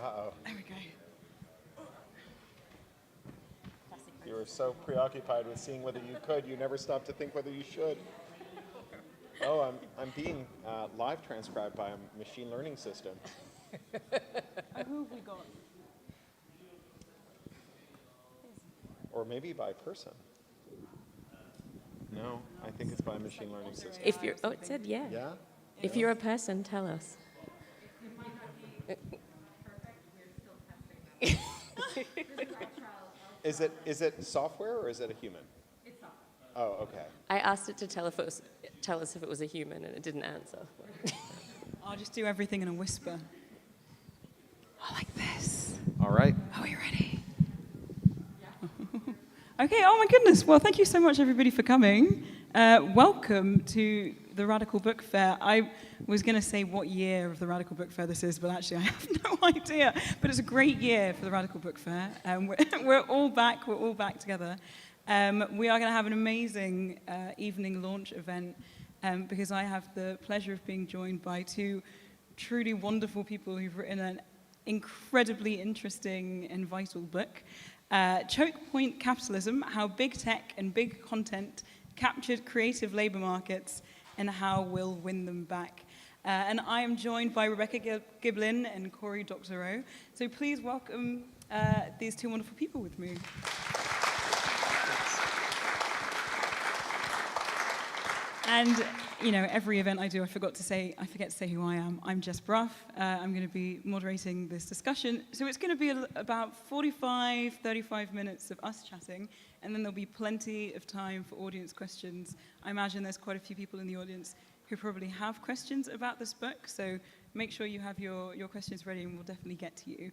Uh-oh. There we go. You were so preoccupied with seeing whether you could, you never stopped to think whether you should. Oh, I'm being live transcribed by a machine learning system. Who have we got? Or maybe by person. No, I think it's by a machine learning system. If you're, oh, it said yeah. Yeah? If you're a person, tell us. Is it software or is it a human? It's software. Oh, okay. I asked it to tell us if it was a human, and it didn't answer. I'll just do everything in a whisper. I like this. All right. Are we ready? Okay, oh my goodness. Well, thank you so much, everybody, for coming. Welcome to the Radical Book Fair. I was going to say what year of the Radical Book Fair this is, but actually I have no idea. But it's a great year for the Radical Book Fair. We're all back. We're all back together. We are going to have an amazing evening launch event because I have the pleasure of being joined by two truly wonderful people who've written an incredibly interesting and vital book. Chokepoint Capitalism, How Big Tech and Big Content Captured Creative Labor Markets and How We'll Win Them Back. And I am joined by Rebecca Giblin and Cory Doctorow. So please welcome these two wonderful people with me. And, you know, every event I do, I forget to say who I am. I'm Jess Bruff. I'm going to be moderating this discussion. So it's going to be about 45, 35 minutes of us chatting, and then there'll be plenty of time for audience questions. I imagine there's quite a few people in the audience who probably have questions about this book, so make sure you have your questions ready, and we'll definitely get to you.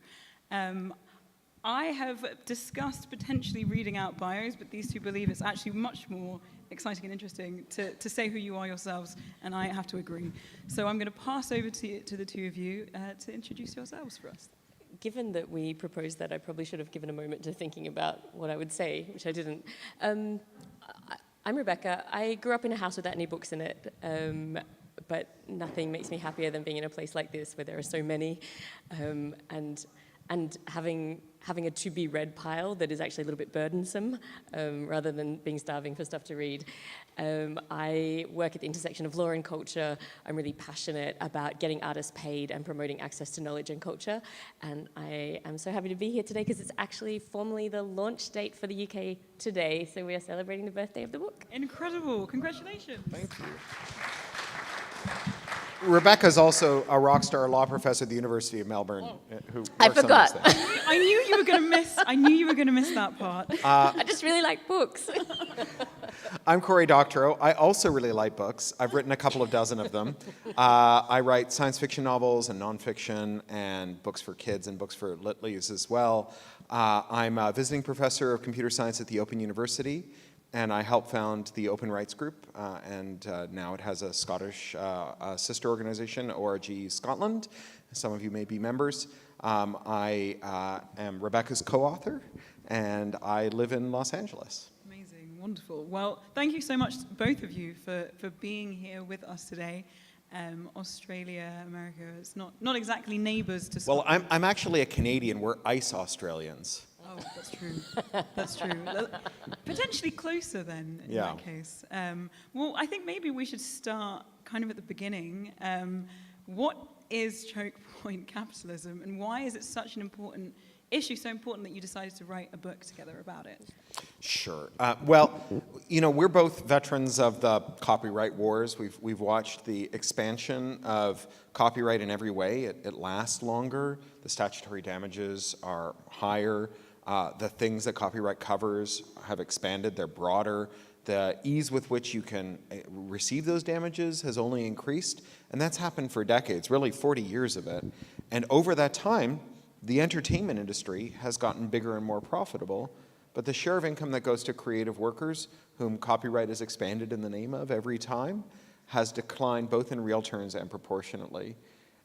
I have discussed potentially reading out bios, but these two believe it's actually much more exciting and interesting to say who you are yourselves, and I have to agree. So I'm going to pass over to the two of you to introduce yourselves for us. Given that we proposed that, I probably should have given a moment to thinking about what I would say, which I didn't. I'm Rebecca. I grew up in a house without any books in it, but nothing makes me happier than being in a place like this where there are so many, and having a to-be-read pile that is actually a little bit burdensome, rather than being starving for stuff to read. I work at the intersection of law and culture. I'm really passionate about getting artists paid and promoting access to knowledge and culture. And I am so happy to be here today because it's actually formally the launch date for the UK today. So we are celebrating the birthday of the book. Incredible. Congratulations. Thank you. Rebecca's also a rock star law professor at the University of Melbourne. Who I works on forgot. these things. I knew you were going to miss that part. I just really like books. I'm Cory Doctorow. I also really like books. I've written a couple of dozen of them. I write science fiction novels and nonfiction and books for kids and books for lit-lies as well. I'm a visiting professor of computer science at the Open University, and I helped found the Open Rights Group, and now it has a Scottish sister organization, ORG Scotland. Some of you may be members. I am Rebecca's co-author, and I live in Los Angeles. Amazing, wonderful. Well, thank you so much, both of you, for being here with us today. Australia, America, it's not exactly neighbors to Scotland. Well, I'm actually a Canadian. We're ice Australians. Oh, that's true. That's true. Potentially closer then, in that case. Well, I think maybe we should start kind of at the beginning. What is Chokepoint Capitalism, and why is it such an important issue, so important that you decided to write a book together about it? Sure. Well, you know, we're both veterans of the copyright wars. We've watched the expansion of copyright in every way. It lasts longer. The statutory damages are higher. The things that copyright covers have expanded. They're broader. The ease with which you can receive those damages has only increased, and that's happened for decades, really 40 years of it. And over that time, the entertainment industry has gotten bigger and more profitable, but the share of income that goes to creative workers, whom copyright has expanded in the name of every time, has declined both in real terms and proportionately.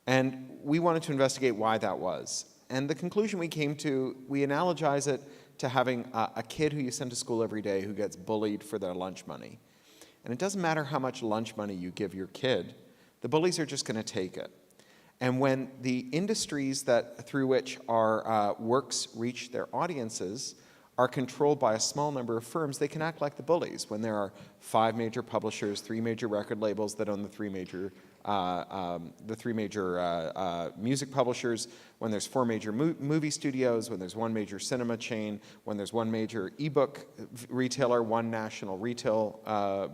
And we wanted to investigate why that was. And the conclusion we came to, we analogize it to having a kid who you send to school every day who gets bullied for their lunch money. And it doesn't matter how much lunch money you give your kid, the bullies are just going to take it. And when the industries through which our works reach their audiences are controlled by a small number of firms, they can act like the bullies. When there are 5 major publishers, 3 major record labels that own the three major music publishers, when there's 4 major movie studios, when there's 1 major cinema chain, when there's 1 major ebook retailer, 1 national retail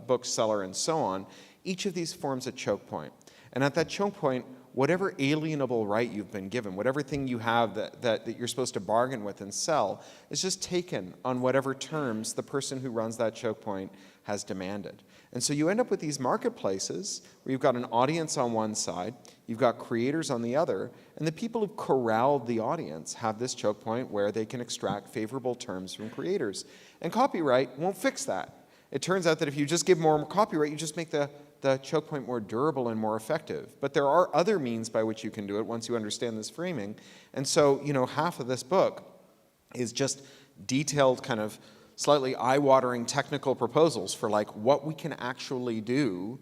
bookseller, and so on, each of these forms a choke point. And at that choke point, whatever alienable right you've been given, whatever thing you have that you're supposed to bargain with and sell, is just taken on whatever terms the person who runs that choke point has demanded. And so you end up with these marketplaces where you've got an audience on one side, you've got creators on the other, and the people who've corralled the audience have this choke point where they can extract favorable terms from creators. And copyright won't fix that. It turns out that if you just give more copyright, you just make the choke point more durable and more effective. But there are other means by which you can do it once you understand this framing. And so, half of this book is just detailed, kind of slightly eye-watering technical proposals for like what we can actually do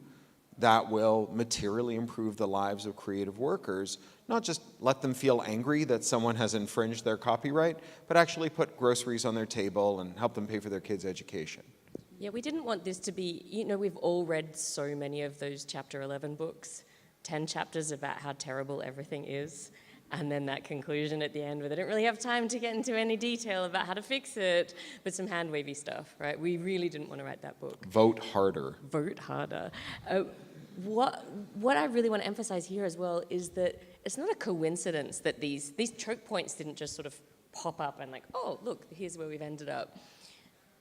that will materially improve the lives of creative workers, not just let them feel angry that someone has infringed their copyright, but actually put groceries on their table and help them pay for their kids' education. Yeah, we didn't want this to be, we've all read so many of those Chapter 11 books, 10 chapters about how terrible everything is, and then that conclusion at the end where they don't really have time to get into any detail about how to fix it, but some hand-wavy stuff, right? We really didn't want to write that book. Vote harder. Vote harder. What I really want to emphasize here as well is that it's not a coincidence that these choke points didn't just sort of pop up and like, oh, look, here's where we've ended up.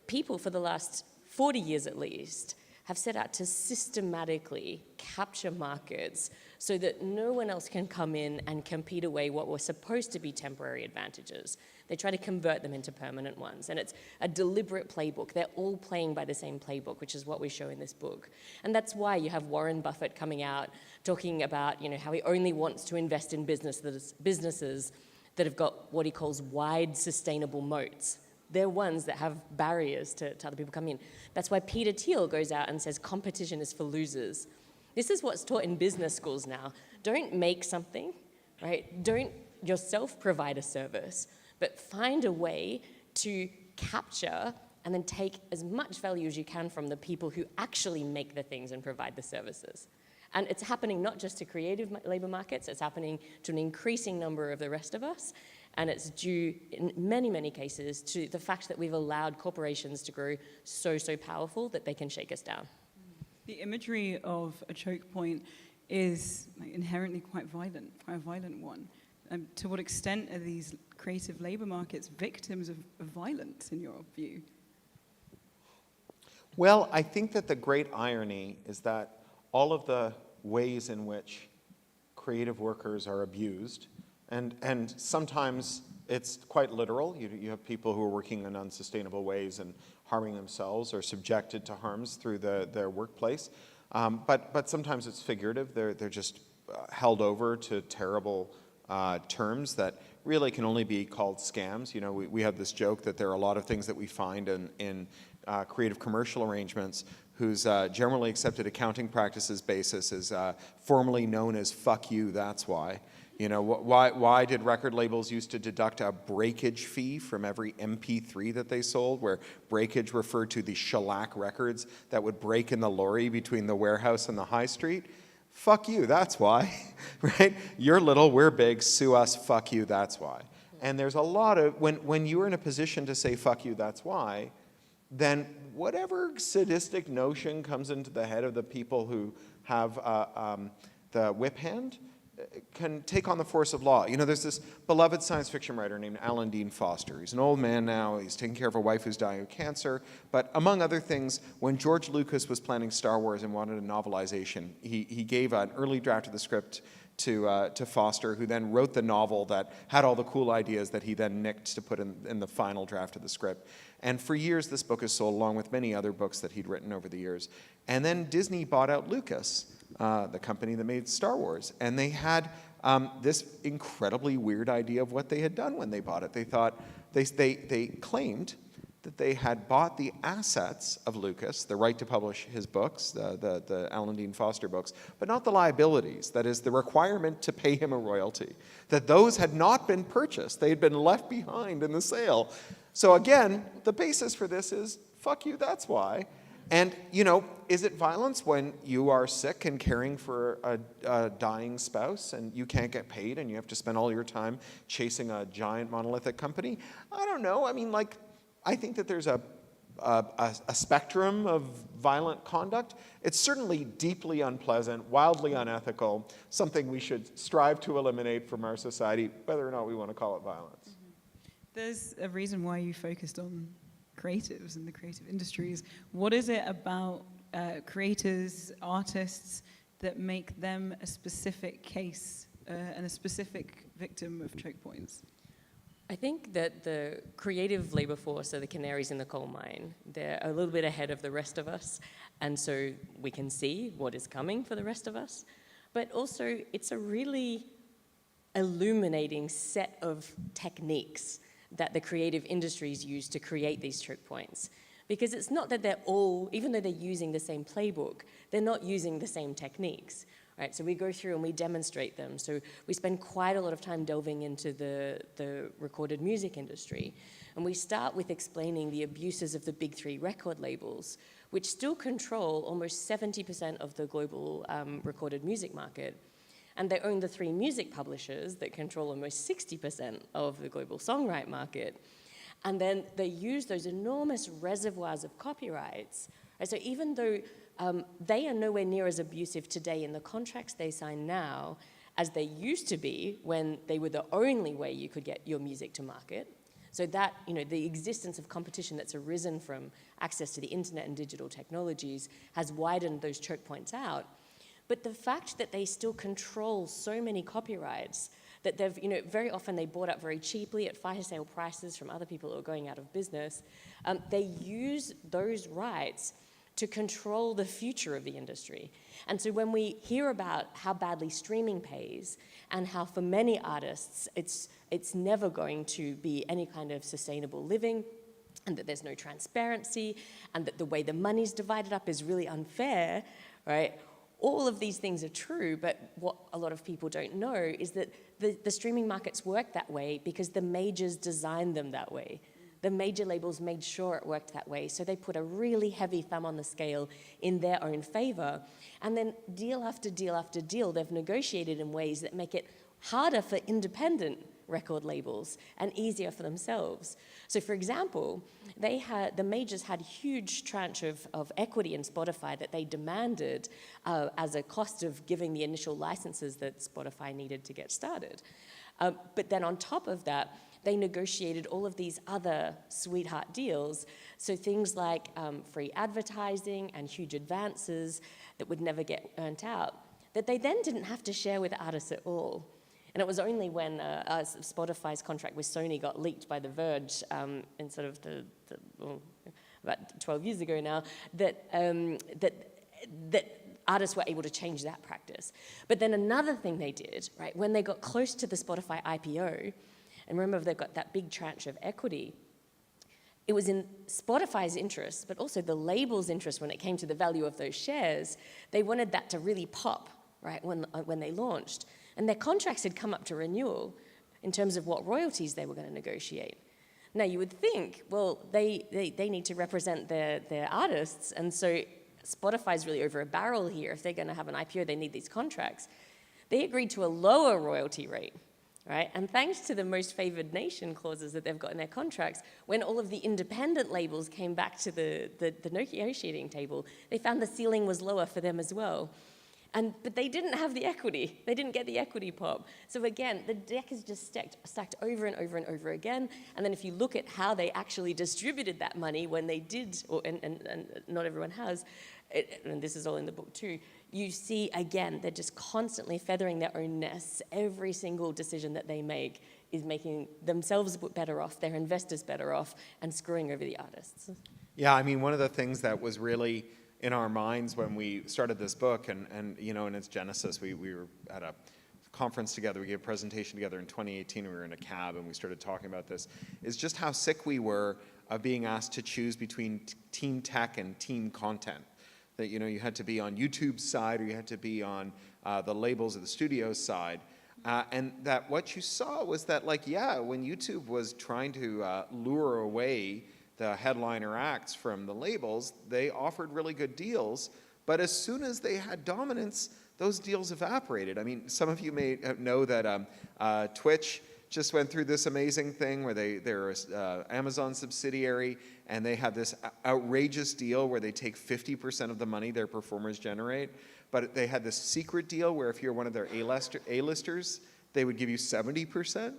People for the last 40 years at least, have set out to systematically capture markets so that no one else can come in and compete away what were supposed to be temporary advantages. They try to convert them into permanent ones. And it's a deliberate playbook. They're all playing by the same playbook, which is what we show in this book. And that's why you have Warren Buffett coming out talking about how he only wants to invest in businesses that have got what he calls wide sustainable moats. They're ones that have barriers to other people coming in. That's why Peter Thiel goes out and says competition is for losers. This is what's taught in business schools now. Don't make something, right? Don't yourself provide a service, but find a way to capture and then take as much value as you can from the people who actually make the things and provide the services. And it's happening not just to creative labor markets, it's happening to an increasing number of the rest of us. And it's due, in many, many cases, to the fact that we've allowed corporations to grow so powerful that they can shake us down. The imagery of a choke point is inherently quite a violent one. To what extent are these creative labor markets victims of violence, in your view? Well, I think that the great irony is that all of the ways in which creative workers are abused, and sometimes it's quite literal. You have people who are working in unsustainable ways and harming themselves or subjected to harms through their workplace. But sometimes it's figurative. They're just held over to terrible terms that really can only be called scams. We have this joke that there are a lot of things that we find in creative commercial arrangements whose generally accepted accounting practices basis is formally known as "fuck you, that's why." Why did record labels used to deduct a breakage fee from every MP3 that they sold, where breakage referred to the shellac records that would break in the lorry between the warehouse and the high street? Fuck you, that's why, right? You're little, we're big, sue us, fuck you, that's why. And there's a lot of, when you're in a position to say fuck you, that's why, then whatever sadistic notion comes into the head of the people who have the whip hand can take on the force of law. There's this beloved science fiction writer named Alan Dean Foster. He's an old man now. He's taking care of a wife who's dying of cancer. But among other things, when George Lucas was planning Star Wars and wanted a novelization, he gave an early draft of the script to Foster, who then wrote the novel that had all the cool ideas that he then nicked to put in the final draft of the script. And for years, this book is sold along with many other books that he'd written over the years. And then Disney bought out Lucas, the company that made Star Wars. And they had this incredibly weird idea of what they had done when they bought it. They thought, they claimed that they had bought the assets of Lucas, the right to publish his books, the Alan Dean Foster books, but not the liabilities, that is, the requirement to pay him a royalty, that those had not been purchased. They had been left behind in the sale. So again, the basis for this is, fuck you, that's why. And, you know, is it violence when you are sick and caring for a dying spouse and you can't get paid and you have to spend all your time chasing a giant monolithic company? I don't know. I mean, like, I think that there's a spectrum of violent conduct. It's certainly deeply unpleasant, wildly unethical, something we should strive to eliminate from our society, whether or not we want to call it violence. There's a reason why you focused on creatives and the creative industries. What is it about creators, artists, that make them a specific case and a specific victim of choke points? I think that the creative labor force are the canaries in the coal mine. They're a little bit ahead of the rest of us, and so we can see what is coming for the rest of us. But also, it's a really illuminating set of techniques that the creative industries use to create these choke points. Because it's not that they're all, even though they're using the same playbook, they're not using the same techniques. Right, so we go through and we demonstrate them. So we spend quite a lot of time delving into the recorded music industry. And we start with explaining the abuses of the big three record labels, which still control almost 70% of the global recorded music market. And they own the three music publishers that control almost 60% of the global songwrite market. And then they use those enormous reservoirs of copyrights. Right, so even though they are nowhere near as abusive today in the contracts they sign now as they used to be when they were the only way you could get your music to market. So that, you know, the existence of competition that's arisen from access to the internet and digital technologies has widened those choke points out. But the fact that they still control so many copyrights that they've, you know, very often they bought up very cheaply at fire sale prices from other people who are going out of business. They use those rights to control the future of the industry. And so when we hear about how badly streaming pays and how for many artists it's never going to be any kind of sustainable living, and that there's no transparency, and that the way the money's divided up is really unfair, right? All of these things are true, but what a lot of people don't know is that the streaming markets work that way because the majors designed them that way. The major labels made sure it worked that way, so they put a really heavy thumb on the scale in their own favor. And then deal after deal after deal, they've negotiated in ways that make it harder for independent record labels and easier for themselves. So for example, the majors had a huge tranche of equity in Spotify that they demanded as a cost of giving the initial licenses that Spotify needed to get started. But then on top of that, they negotiated all of these other sweetheart deals. So things like free advertising and huge advances that would never get earned out, that they then didn't have to share with artists at all. And it was only when Spotify's contract with Sony got leaked by The Verge in sort of about 12 years ago now, that artists were able to change that practice. But then another thing they did, right, when they got close to the Spotify IPO, and remember they've got that big tranche of equity, it was in Spotify's interest, but also the label's interest when it came to the value of those shares. They wanted that to really pop, right, when they launched. And their contracts had come up to renewal in terms of what royalties they were going to negotiate. Now, you would think, well, they need to represent their artists, and so Spotify's really over a barrel here. If they're going to have an IPO, they need these contracts. They agreed to a lower royalty rate, right? And thanks to the most favored nation clauses that they've got in their contracts, when all of the independent labels came back to the negotiating table, they found the ceiling was lower for them as well. But they didn't have the equity. They didn't get the equity pop. So again, the deck is just stacked over and over and over again. And then if you look at how they actually distributed that money when they did, and not everyone has, and this is all in the book too, you see, again, they're just constantly feathering their own nests. Every single decision that they make is making themselves better off, their investors better off, and screwing over the artists. Yeah, I mean, one of the things that was really in our minds when we started this book, and you know, in its genesis, we were at a conference together, we gave a presentation together in 2018, we were in a cab and we started talking about this, is just how sick we were of being asked to choose between team tech and team content. That, you know, you had to be on YouTube's side or you had to be on the labels of the studio's side. And that what you saw was that, like, yeah, when YouTube was trying to lure away the headliner acts from the labels, they offered really good deals. But as soon as they had dominance, those deals evaporated. I mean, some of you may know that Twitch just went through this amazing thing where they're an Amazon subsidiary, and they have this outrageous deal where they take 50% of the money their performers generate. But they had this secret deal where if you're one of their A-listers, they would give you 70%.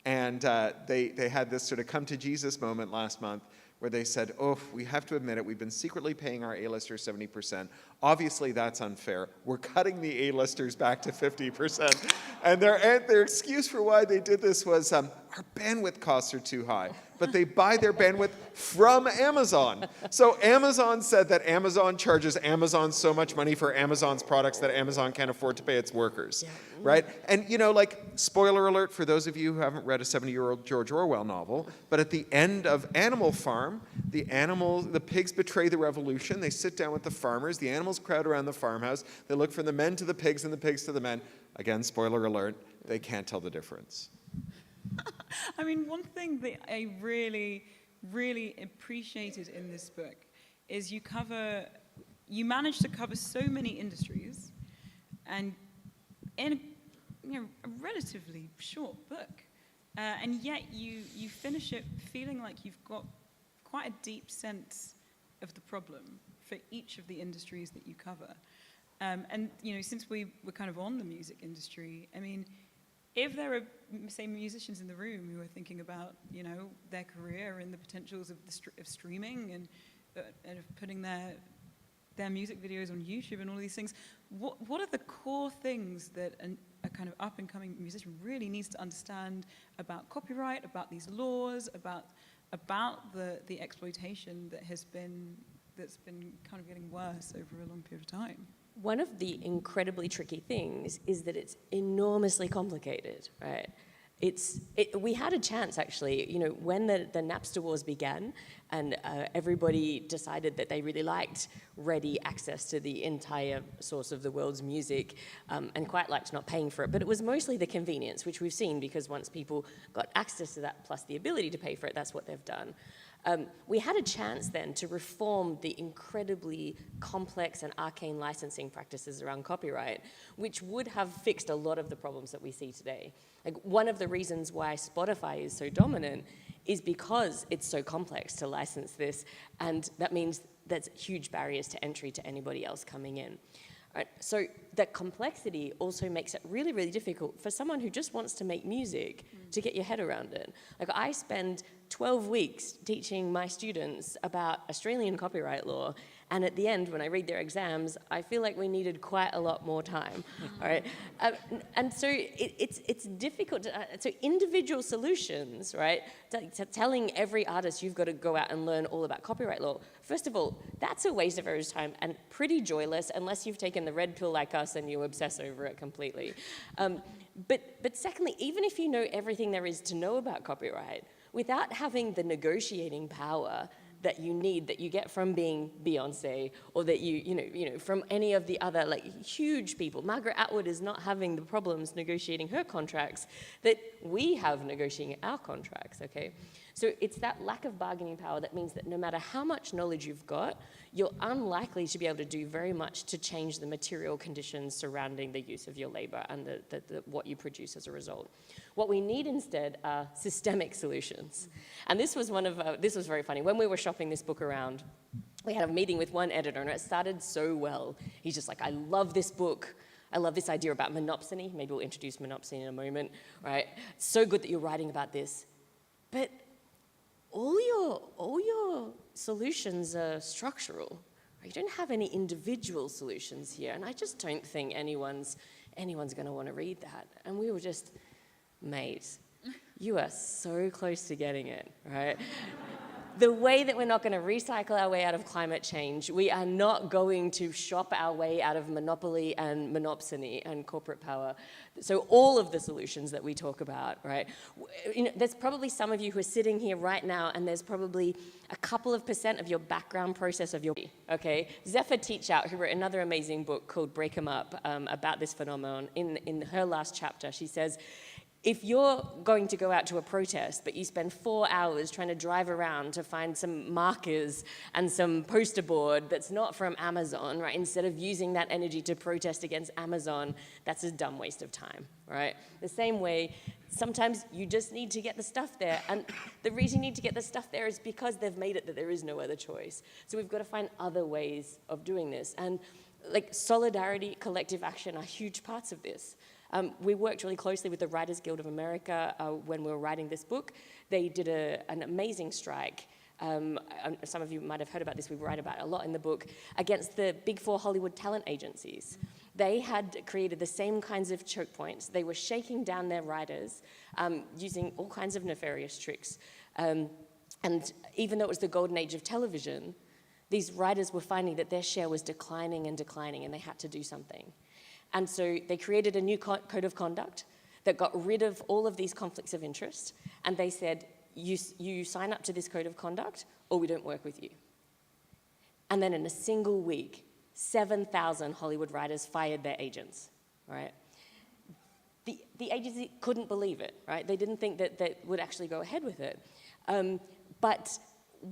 And they had this sort of come to Jesus moment last month where they said, oh, we have to admit it, we've been secretly paying our A-listers 70%. Obviously, that's unfair. We're cutting the A-listers back to 50%. And their excuse for why they did this was, our bandwidth costs are too high. But they buy their bandwidth from Amazon. So Amazon said that Amazon charges Amazon so much money for Amazon's products that Amazon can't afford to pay its workers, right? And, you know, like, spoiler alert for those of you who haven't read a 70-year-old George Orwell novel, but at the end of Animal Farm, the pigs betray the revolution. They sit down with the farmers. The animals crowd around the farmhouse. They look from the men to the pigs and the pigs to the men. Again, spoiler alert, they can't tell the difference. I mean, one thing that I really, really appreciated in this book is you manage to cover so many industries, and in a relatively short book, and yet you finish it feeling like you've got quite a deep sense of the problem for each of the industries that you cover. And, you know, since we were kind of on the music industry, I mean, if there are, say, musicians in the room who are thinking about, you know, their career and the potentials of streaming and of putting their music videos on YouTube and all these things, what are the core things that a kind of up-and-coming musician really needs to understand about copyright, about these laws, about the exploitation that's been kind of getting worse over a long period of time? One of the incredibly tricky things is that it's enormously complicated, right? We had a chance, actually, you know, when the Napster wars began and everybody decided that they really liked ready access to the entire source of the world's music and quite liked not paying for it. But it was mostly the convenience, which we've seen, because once people got access to that plus the ability to pay for it, that's what they've done. We had a chance then to reform the incredibly complex and arcane licensing practices around copyright, which would have fixed a lot of the problems that we see today. Like, one of the reasons why Spotify is so dominant is because it's so complex to license this, and that means there's huge barriers to entry to anybody else coming in. Right, so that complexity also makes it really, really difficult for someone who just wants to make music to get your head around it. Like, I spend 12 weeks teaching my students about Australian copyright law, and at the end, when I read their exams, I feel like we needed quite a lot more time. All right, and so it's difficult. So individual solutions, right? Telling every artist you've got to go out and learn all about copyright law. First of all, that's a waste of everyone's time and pretty joyless, unless you've taken the red pill like us and you obsess over it completely. But secondly, even if you know everything there is to know about copyright, without having the negotiating power that you need, that you get from being Beyonce, or that you know from any of the other like huge people. Margaret Atwood is not having the problems negotiating her contracts that we have negotiating our contracts, okay? So it's that lack of bargaining power that means that no matter how much knowledge you've got, you're unlikely to be able to do very much to change the material conditions surrounding the use of your labor and what you produce as a result. What we need instead are systemic solutions. And this was this was very funny. When we were shopping this book around, we had a meeting with one editor, and it started so well. He's just like, I love this book. I love this idea about monopsony. Maybe we'll introduce monopsony in a moment, right? It's so good that you're writing about this. But all your solutions are structural. You don't have any individual solutions here, and I just don't think anyone's going to want to read that. And we were just, mate, you are so close to getting it, right? the way that we're not going to recycle our way out of climate change, we are not going to shop our way out of monopoly and monopsony and corporate power. So all of the solutions that we talk about, right? There's probably some of you who are sitting here right now, and there's probably a couple of % of your background process of your, okay? Zephyr Teachout, who wrote another amazing book called Break 'em Up, about this phenomenon, in her last chapter, she says, if you're going to go out to a protest, but you spend 4 hours trying to drive around to find some markers and some poster board that's not from Amazon, right, instead of using that energy to protest against Amazon, that's a dumb waste of time, right? The same way, sometimes you just need to get the stuff there. And the reason you need to get the stuff there is because they've made it that there is no other choice. So we've got to find other ways of doing this. And like solidarity, collective action are huge parts of this. We worked really closely with the Writers Guild of America when we were writing this book. They did an amazing strike. Some of you might have heard about this. We write about it a lot in the book, against the big 4 Hollywood talent agencies. They had created the same kinds of choke points. They were shaking down their writers using all kinds of nefarious tricks. And even though it was the golden age of television, these writers were finding that their share was declining and declining, and they had to do something. And so they created a new code of conduct that got rid of all of these conflicts of interest. And they said, you sign up to this code of conduct, or we don't work with you. And then in a single week, 7,000 Hollywood writers fired their agents, right? The agency couldn't believe it, right? They didn't think that they would actually go ahead with it. But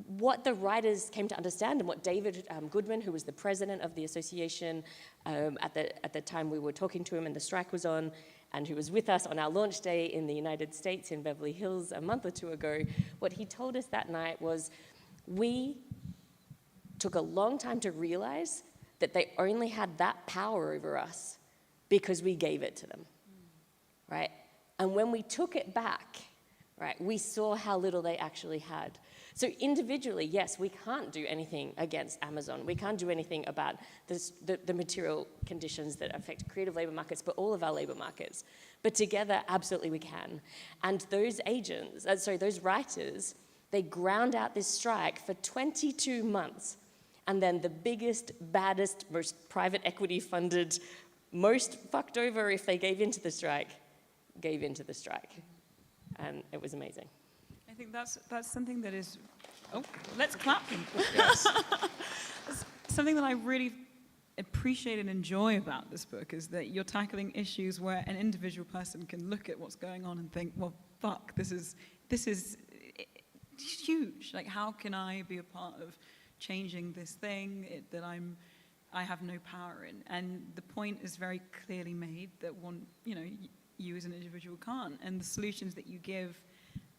what the writers came to understand, and what David Goodman, who was the president of the association at the time we were talking to him and the strike was on, and who was with us on our launch day in the United States in Beverly Hills a month or 2 ago, what he told us that night was, we took a long time to realize that they only had that power over us because we gave it to them, right? And when we took it back, right, we saw how little they actually had. So individually, yes, we can't do anything against Amazon. We can't do anything about the material conditions that affect creative labor markets, but all of our labor markets. But together, absolutely we can. And those those writers, they ground out this strike for 22 months. And then the biggest, baddest, most private equity funded, most fucked over if they gave into the strike, gave into the strike. And it was amazing. I think that's something that is, let's clap. Yes. Something that I really appreciate and enjoy about this book is that you're tackling issues where an individual person can look at what's going on and think, well, fuck, this is huge. Like, how can I be a part of changing this thing that I have no power in? And the point is very clearly made that you as an individual can't. And the solutions that you give,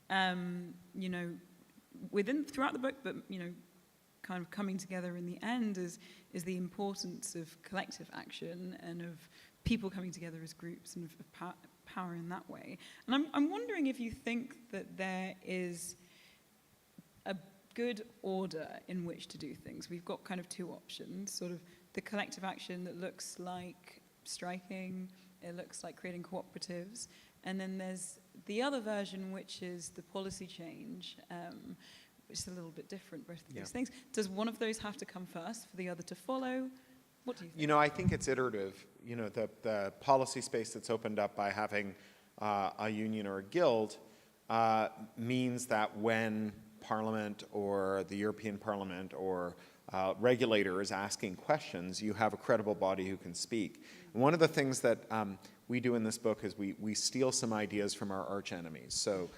throughout the book, but kind of coming together in the end is the importance of collective action and of people coming together as groups and of power in that way. And I'm wondering if you think that there is a good order in which to do things. We've got kind of 2 options, sort of the collective action that looks like striking, it looks like creating cooperatives, and then there's the other version, which is the policy change, which is a little bit different, both of these things. Does one of those have to come first for the other to follow? What do you think? I think it's iterative. The policy space that's opened up by having a union or a guild means that when Parliament or the European Parliament or regulator is asking questions, you have a credible body who can speak. And one of the things that we do in this book is we steal some ideas from our arch enemies. So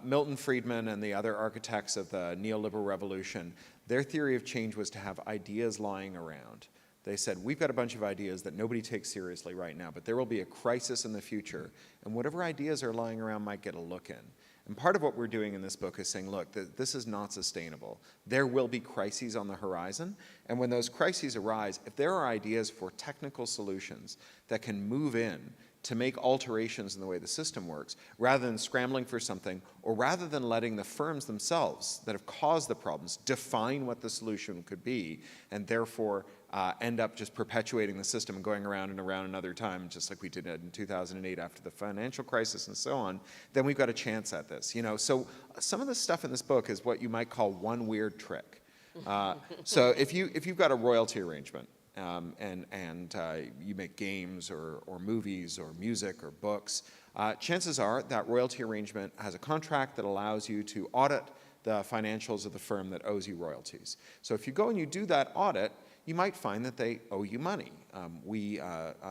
Milton Friedman and the other architects of the neoliberal revolution, their theory of change was to have ideas lying around. They said, we've got a bunch of ideas that nobody takes seriously right now, but there will be a crisis in the future, and whatever ideas are lying around might get a look in. And part of what we're doing in this book is saying, look, this is not sustainable. There will be crises on the horizon, and when those crises arise, if there are ideas for technical solutions that can move in to make alterations in the way the system works, rather than scrambling for something, or rather than letting the firms themselves that have caused the problems define what the solution could be, and therefore end up just perpetuating the system and going around and around another time, just like we did in 2008 after the financial crisis and so on, then we've got a chance at this. So some of the stuff in this book is what you might call one weird trick. So if you've got a royalty arrangement, and you make games or movies or music or books, chances are that royalty arrangement has a contract that allows you to audit the financials of the firm that owes you royalties. So if you go and you do that audit, you might find that they owe you money. We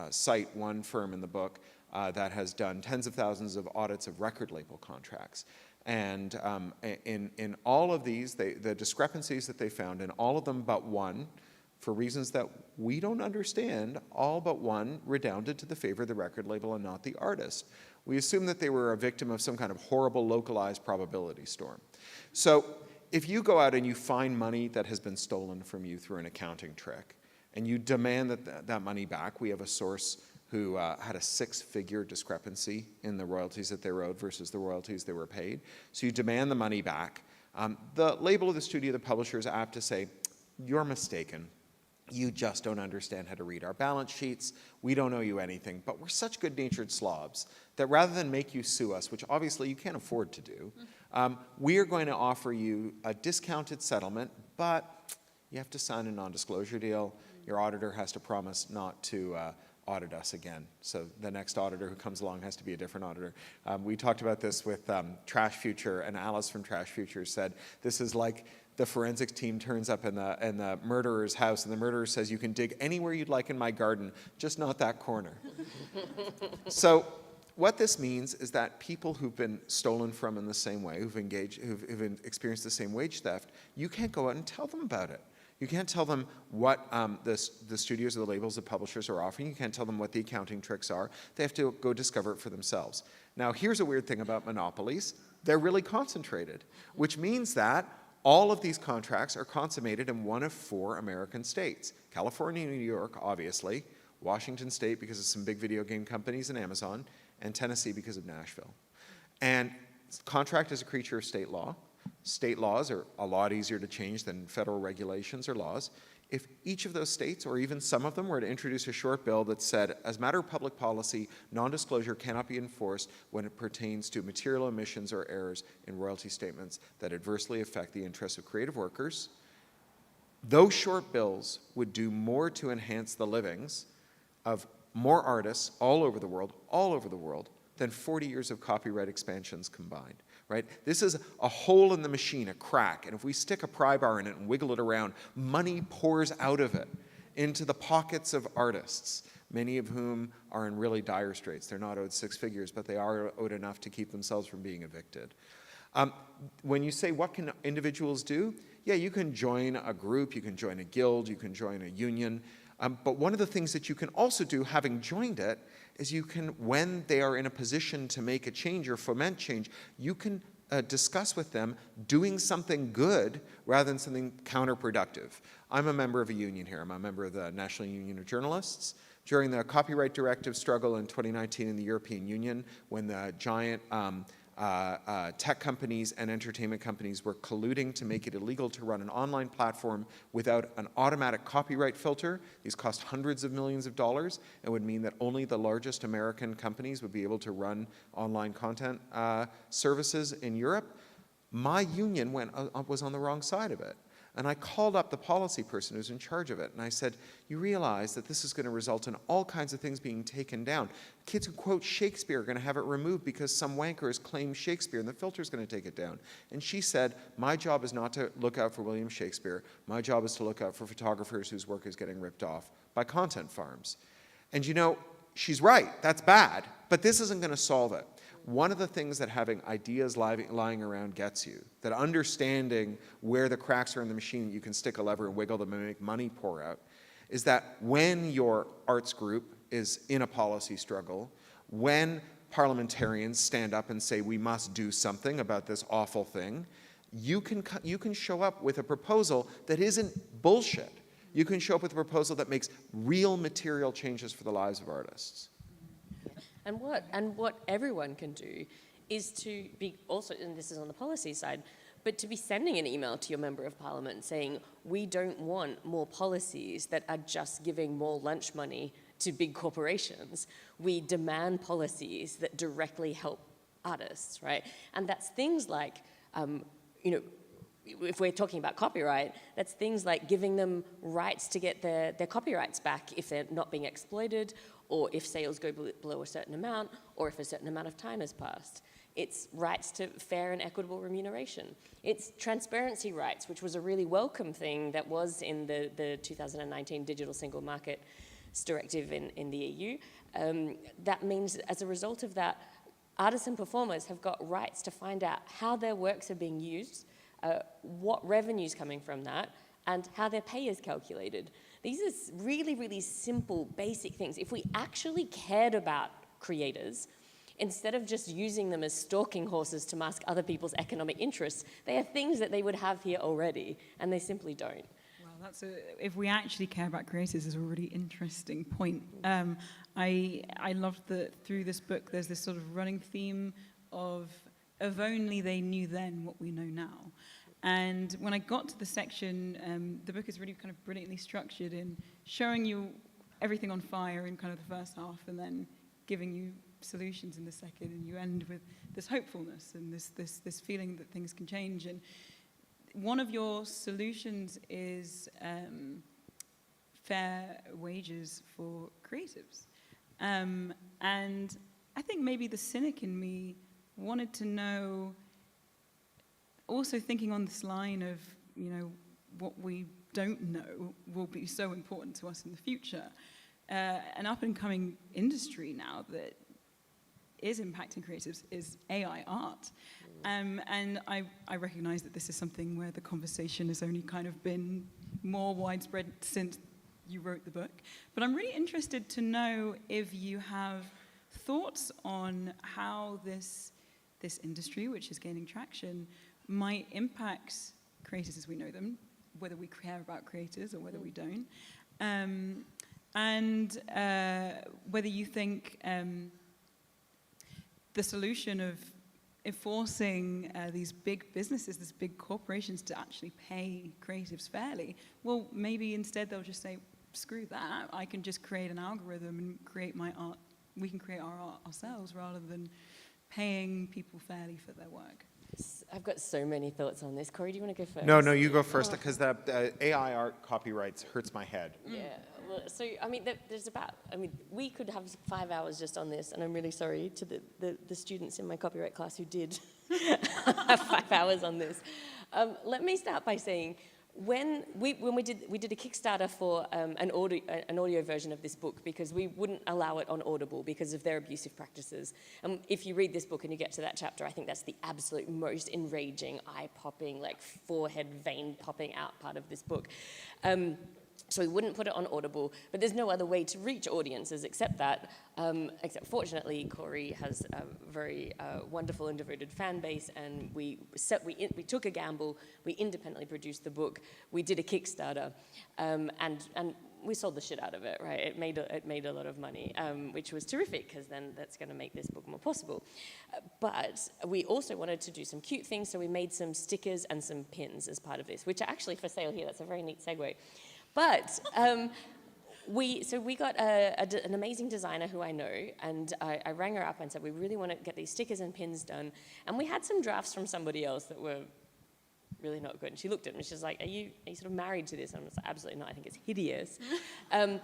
cite one firm in the book that has done tens of thousands of audits of record label contracts. And in all of these, the discrepancies that they found in all of them but one, for reasons that we don't understand, all but one redounded to the favor of the record label and not the artist. We assume that they were a victim of some kind of horrible localized probability storm. So if you go out and you find money that has been stolen from you through an accounting trick, and you demand that money back, we have a source who had a six-figure discrepancy in the royalties that they were owed versus the royalties they were paid. So you demand the money back. The label of the studio, the publisher, is apt to say, "You're mistaken. You just don't understand how to read our balance sheets. We don't owe you anything, but we're such good-natured slobs that rather than make you sue us," which obviously you can't afford to do, we are going to offer you a discounted settlement, but you have to sign a non-disclosure deal. Your auditor has to promise not to audit us again. So the next auditor who comes along has to be a different auditor. We talked about this with Trash Future, and Alice from Trash Future said, this is like the forensics team turns up in the murderer's house, and the murderer says, "You can dig anywhere you'd like in my garden, just not that corner." So what this means is that people who've been stolen from in the same way, who've experienced the same wage theft, you can't go out and tell them about it. You can't tell them what the studios or the labels, the publishers are offering. You can't tell them what the accounting tricks are. They have to go discover it for themselves. Now, here's a weird thing about monopolies. They're really concentrated, which means that all of these contracts are consummated in one of 4 American states. California and New York, obviously, Washington State because of some big video game companies and Amazon, and Tennessee because of Nashville. And contract is a creature of state law. State laws are a lot easier to change than federal regulations or laws. If each of those states, or even some of them, were to introduce a short bill that said, as a matter of public policy, non-disclosure cannot be enforced when it pertains to material omissions or errors in royalty statements that adversely affect the interests of creative workers, those short bills would do more to enhance the livings of more artists all over the world, than 40 years of copyright expansions combined. Right? This is a hole in the machine, a crack, and if we stick a pry bar in it and wiggle it around, money pours out of it into the pockets of artists, many of whom are in really dire straits. They're not owed 6 figures, but they are owed enough to keep themselves from being evicted. When you say, what can individuals do? Yeah, you can join a group, you can join a guild, you can join a union, but one of the things that you can also do, having joined it, is you can, when they are in a position to make a change or foment change, you can discuss with them doing something good rather than something counterproductive. I'm a member of a union here. I'm a member of the National Union of Journalists. During the copyright directive struggle in 2019 in the European Union, when the giant tech companies and entertainment companies were colluding to make it illegal to run an online platform without an automatic copyright filter. These cost hundreds of millions of dollars and would mean that only the largest American companies would be able to run online content services in Europe. My union was on the wrong side of it. And I called up the policy person who's in charge of it, and I said, you realize that this is going to result in all kinds of things being taken down. Kids who quote Shakespeare are going to have it removed because some wanker has claimed Shakespeare, and the filter's going to take it down. And she said, my job is not to look out for William Shakespeare. My job is to look out for photographers whose work is getting ripped off by content farms. And you know, she's right. That's bad. But this isn't going to solve it. One of the things that having ideas lying around gets you, that understanding where the cracks are in the machine, you can stick a lever and wiggle them and make money pour out, is that when your arts group is in a policy struggle, when parliamentarians stand up and say we must do something about this awful thing, you can show up with a proposal that isn't bullshit. You can show up with a proposal that makes real material changes for the lives of artists. And what everyone can do is to be also, and this is on the policy side, but to be sending an email to your member of parliament saying, we don't want more policies that are just giving more lunch money to big corporations. We demand policies that directly help artists, right? And that's things like, if we're talking about copyright, that's things like giving them rights to get their copyrights back if they're not being exploited, or if sales go below a certain amount, or if a certain amount of time has passed. It's rights to fair and equitable remuneration. It's transparency rights, which was a really welcome thing that was in the 2019 Digital Single Market Directive in the EU. That means as a result of that, artists and performers have got rights to find out how their works are being used, what revenue's coming from that, and how their pay is calculated. These are really, really simple, basic things. If we actually cared about creators, instead of just using them as stalking horses to mask other people's economic interests, they are things that they would have here already, and they simply don't. Well, if we actually care about creators is a really interesting point. I loved that through this book there's this sort of running theme of if only they knew then what we know now. And when I got to the section, the book is really kind of brilliantly structured in showing you everything on fire in kind of the first half and then giving you solutions in the second, and you end with this hopefulness and this feeling that things can change. And one of your solutions is fair wages for creatives. And I think maybe the cynic in me wanted to know, also thinking on this line of, what we don't know will be so important to us in the future. An up-and-coming industry now that is impacting creatives is AI art. And I recognize that this is something where the conversation has only kind of been more widespread since you wrote the book. But I'm really interested to know if you have thoughts on how this industry, which is gaining traction, might impact creators as we know them, whether we care about creators or whether we don't. And whether you think the solution of enforcing these big businesses, these big corporations to actually pay creatives fairly, well, maybe instead they'll just say, screw that, I can just create an algorithm and create my art. We can create our art ourselves rather than paying people fairly for their work. I've got so many thoughts on this. Corey, do you want to go first? No, you go first, because the AI art copyrights hurts my head. Yeah, well, so, we could have 5 hours just on this, and I'm really sorry to the students in my copyright class who did have 5 hours on this. Let me start by saying, when we did a Kickstarter for an audio version of this book, because we wouldn't allow it on Audible because of their abusive practices. And if you read this book and you get to that chapter, I think that's the absolute most enraging, eye-popping, like forehead vein popping out part of this book. So we wouldn't put it on Audible, but there's no other way to reach audiences except that. Except fortunately, Corey has a very wonderful and devoted fan base, and we took a gamble. We independently produced the book. We did a Kickstarter, and we sold the shit out of it. Right? It made a lot of money, which was terrific, because then that's going to make this book more possible. But we also wanted to do some cute things, so we made some stickers and some pins as part of this, which are actually for sale here. That's a very neat segue. But we got an amazing designer who I know, and I rang her up and said, we really want to get these stickers and pins done. And we had some drafts from somebody else that were really not good. And she looked at me and she's like, are you sort of married to this? And I was like, absolutely not, I think it's hideous. And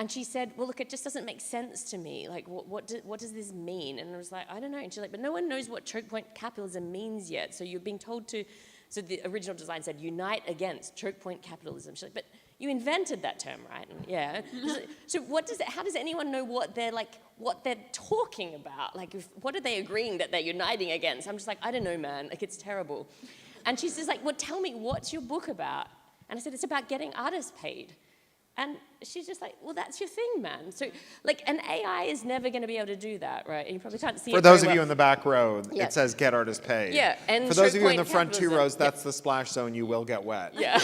she said, well, look, it just doesn't make sense to me. Like, what does this mean? And I was like, I don't know. And she's like, but no one knows what chokepoint capitalism means yet. So you're being told to, so the original design said, unite against chokepoint capitalism. She's like, but you invented that term, right? And yeah. So how does anyone know what they're talking about? Like, what are they agreeing that they're uniting against? I'm just like, I don't know, man. Like, it's terrible. And she's just like, well, tell me, what's your book about? And I said, it's about getting artists paid. And she's just like, well, that's your thing, man. So, like, an AI is never going to be able to do that, right? And you probably can't see it. For those of you in the back row, yeah. It says get artists paid. Yeah, and for those of you in the front capitalism. 2 rows, that's the splash zone. You will get wet. Yeah.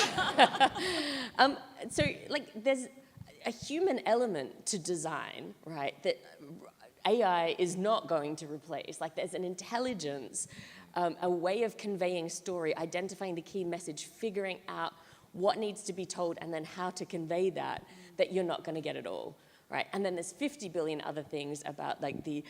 So, like, there's a human element to design, right? That AI is not going to replace. Like there's an intelligence, a way of conveying story, identifying the key message, figuring out what needs to be told and then how to convey that you're not going to get at all. Right, and then there's 50 billion other things about like the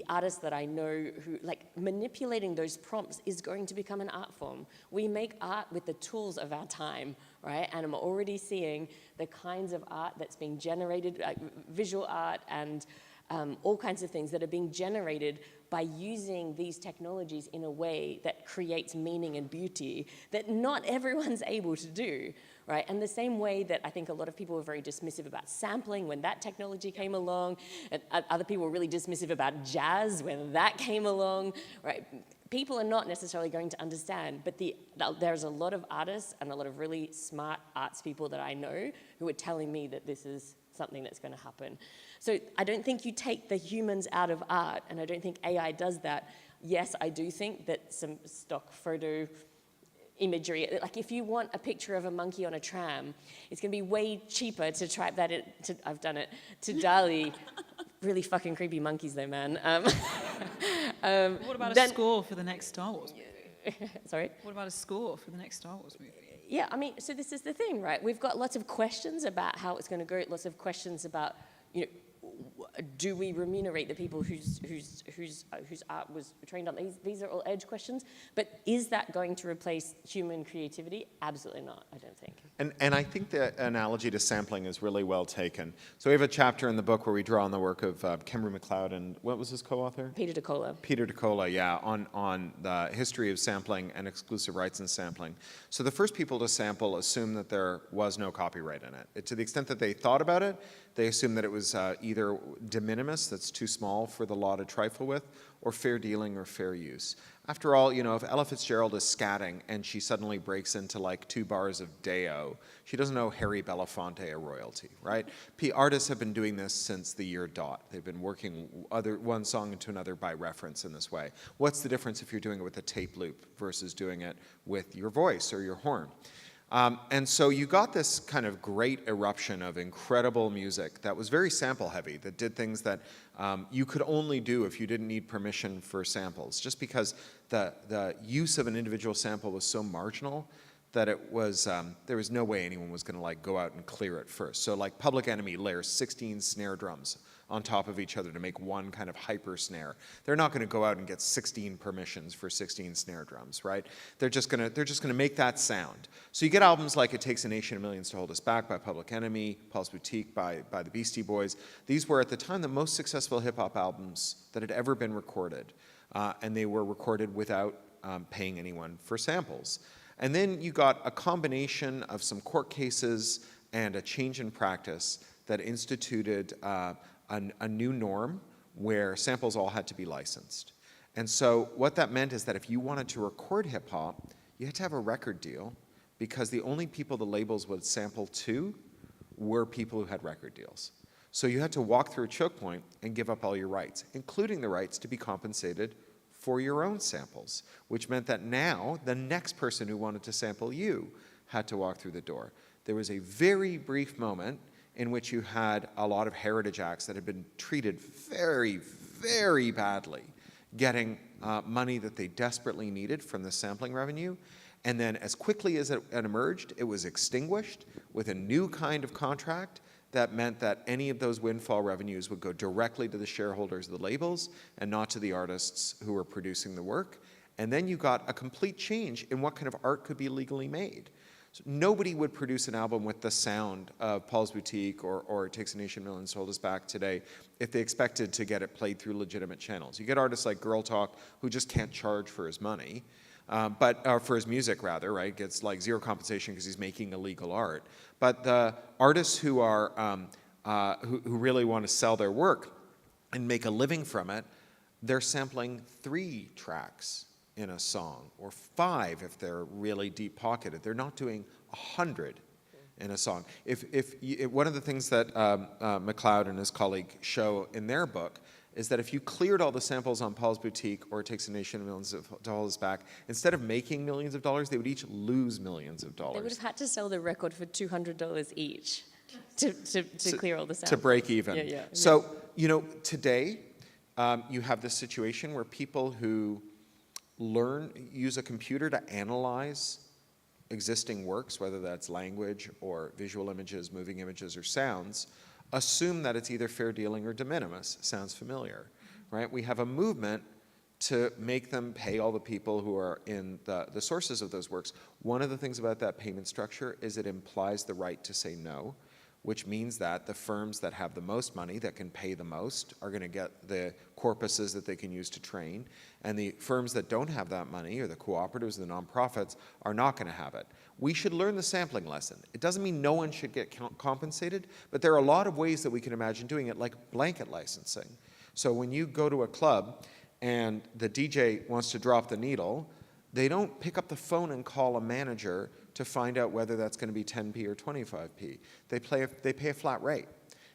artists that I know who like manipulating those prompts is going to become an art form. We make art with the tools of our time, right? And I'm already seeing the kinds of art that's being generated, like visual art and all kinds of things that are being generated by using these technologies in a way that creates meaning and beauty that not everyone's able to do, right? And the same way that I think a lot of people were very dismissive about sampling when that technology came along, and other people were really dismissive about jazz when that came along, right? People are not necessarily going to understand, but there's a lot of artists and a lot of really smart arts people that I know who are telling me that this is something that's going to happen. So I don't think you take the humans out of art, and I don't think AI does that. Yes, I do think that some stock photo imagery, like if you want a picture of a monkey on a tram, it's going to be way cheaper to type that in, I've done it, to DALL-E. Really fucking creepy monkeys though, man. What about a score for the next Star Wars movie? Sorry? What about a score for the next Star Wars movie? Yeah, I mean, so this is the thing, right? We've got lots of questions about how it's going to go, lots of questions about, you know, do we remunerate the people whose art was trained on? These are all edge questions. But is that going to replace human creativity? Absolutely not, I don't think. And I think the analogy to sampling is really well taken. So we have a chapter in the book where we draw on the work of Kemmerer MacLeod and what was his co-author? Peter DeCola. Peter DeCola, yeah, on the history of sampling and exclusive rights in sampling. So the first people to sample assumed that there was no copyright in it. To the extent that they thought about it, they assumed that it was either de minimis, that's too small for the law to trifle with, or fair dealing or fair use. After all, you know, if Ella Fitzgerald is scatting and she suddenly breaks into like 2 bars of Deo, she doesn't owe Harry Belafonte a royalty, right? Artists have been doing this since the year dot. They've been working one song into another by reference in this way. What's the difference if you're doing it with a tape loop versus doing it with your voice or your horn? And so you got this kind of great eruption of incredible music that was very sample heavy, that did things that you could only do if you didn't need permission for samples, just because the use of an individual sample was so marginal that it was, there was no way anyone was going to like go out and clear it first. So like Public Enemy layers 16 snare drums on top of each other to make one kind of hyper snare. They're not going to go out and get 16 permissions for 16 snare drums, right? They're just going to make that sound. So you get albums like It Takes a Nation of Millions to Hold Us Back by Public Enemy, Paul's Boutique by the Beastie Boys. These were at the time the most successful hip hop albums that had ever been recorded, and they were recorded without paying anyone for samples. And then you got a combination of some court cases and a change in practice that instituted a new norm where samples all had to be licensed. And so what that meant is that if you wanted to record hip hop, you had to have a record deal, because the only people the labels would sample to were people who had record deals. So you had to walk through Chokepoint and give up all your rights, including the rights to be compensated for your own samples, which meant that now the next person who wanted to sample you had to walk through the door. There was a very brief moment in which you had a lot of heritage acts that had been treated very, very badly, getting money that they desperately needed from the sampling revenue. And then as quickly as it emerged, it was extinguished with a new kind of contract that meant that any of those windfall revenues would go directly to the shareholders of the labels and not to the artists who were producing the work. And then you got a complete change in what kind of art could be legally made. So nobody would produce an album with the sound of Paul's Boutique or It Takes a Nation of Millions to Hold Us Back today if they expected to get it played through legitimate channels. You get artists like Girl Talk who just can't charge for his money, or for his music rather, right? Gets like zero compensation because he's making illegal art. But the artists who are who really want to sell their work and make a living from it, they're sampling 3 tracks in a song, or 5 if they're really deep-pocketed. They're not doing 100 in a song. If one of the things that MacLeod and his colleague show in their book is that if you cleared all the samples on Paul's Boutique or It Takes a Nation of Millions to Hold Us Back, instead of making millions of dollars, they would each lose millions of dollars. They would have had to sell the record for $200 each to clear all the samples. To break even. Yeah. So, you know, today, you have this situation where people who use a computer to analyze existing works, whether that's language or visual images, moving images, or sounds, assume that it's either fair dealing or de minimis. Sounds familiar, right? We have a movement to make them pay all the people who are in the sources of those works. One of the things about that payment structure is it implies the right to say no, which means that the firms that have the most money, that can pay the most, are going to get the corpuses that they can use to train, and the firms that don't have that money, or the cooperatives, the nonprofits, are not going to have it. We should learn the sampling lesson. It doesn't mean no one should get compensated, but there are a lot of ways that we can imagine doing it, like blanket licensing. So when you go to a club and the DJ wants to drop the needle, they don't pick up the phone and call a manager to find out whether that's going to be 10p or 25p. They pay a flat rate,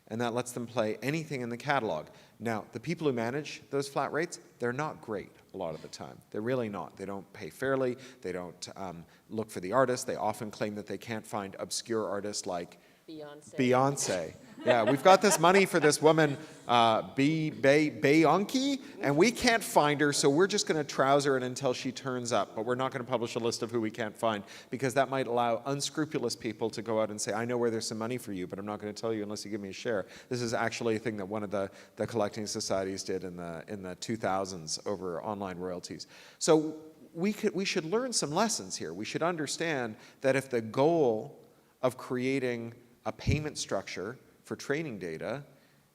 and that lets them play anything in the catalog. Now, the people who manage those flat rates, they're not great a lot of the time. They're really not. They don't pay fairly. They don't look for the artists. They often claim that they can't find obscure artists like Beyonce. Yeah, we've got this money for this woman, Beyonce, and we can't find her, so we're just going to trouser it until she turns up. But we're not going to publish a list of who we can't find, because that might allow unscrupulous people to go out and say, I know where there's some money for you, but I'm not going to tell you unless you give me a share. This is actually a thing that one of the collecting societies did in the 2000s over online royalties. So we should learn some lessons here. We should understand that if the goal of creating a payment structure for training data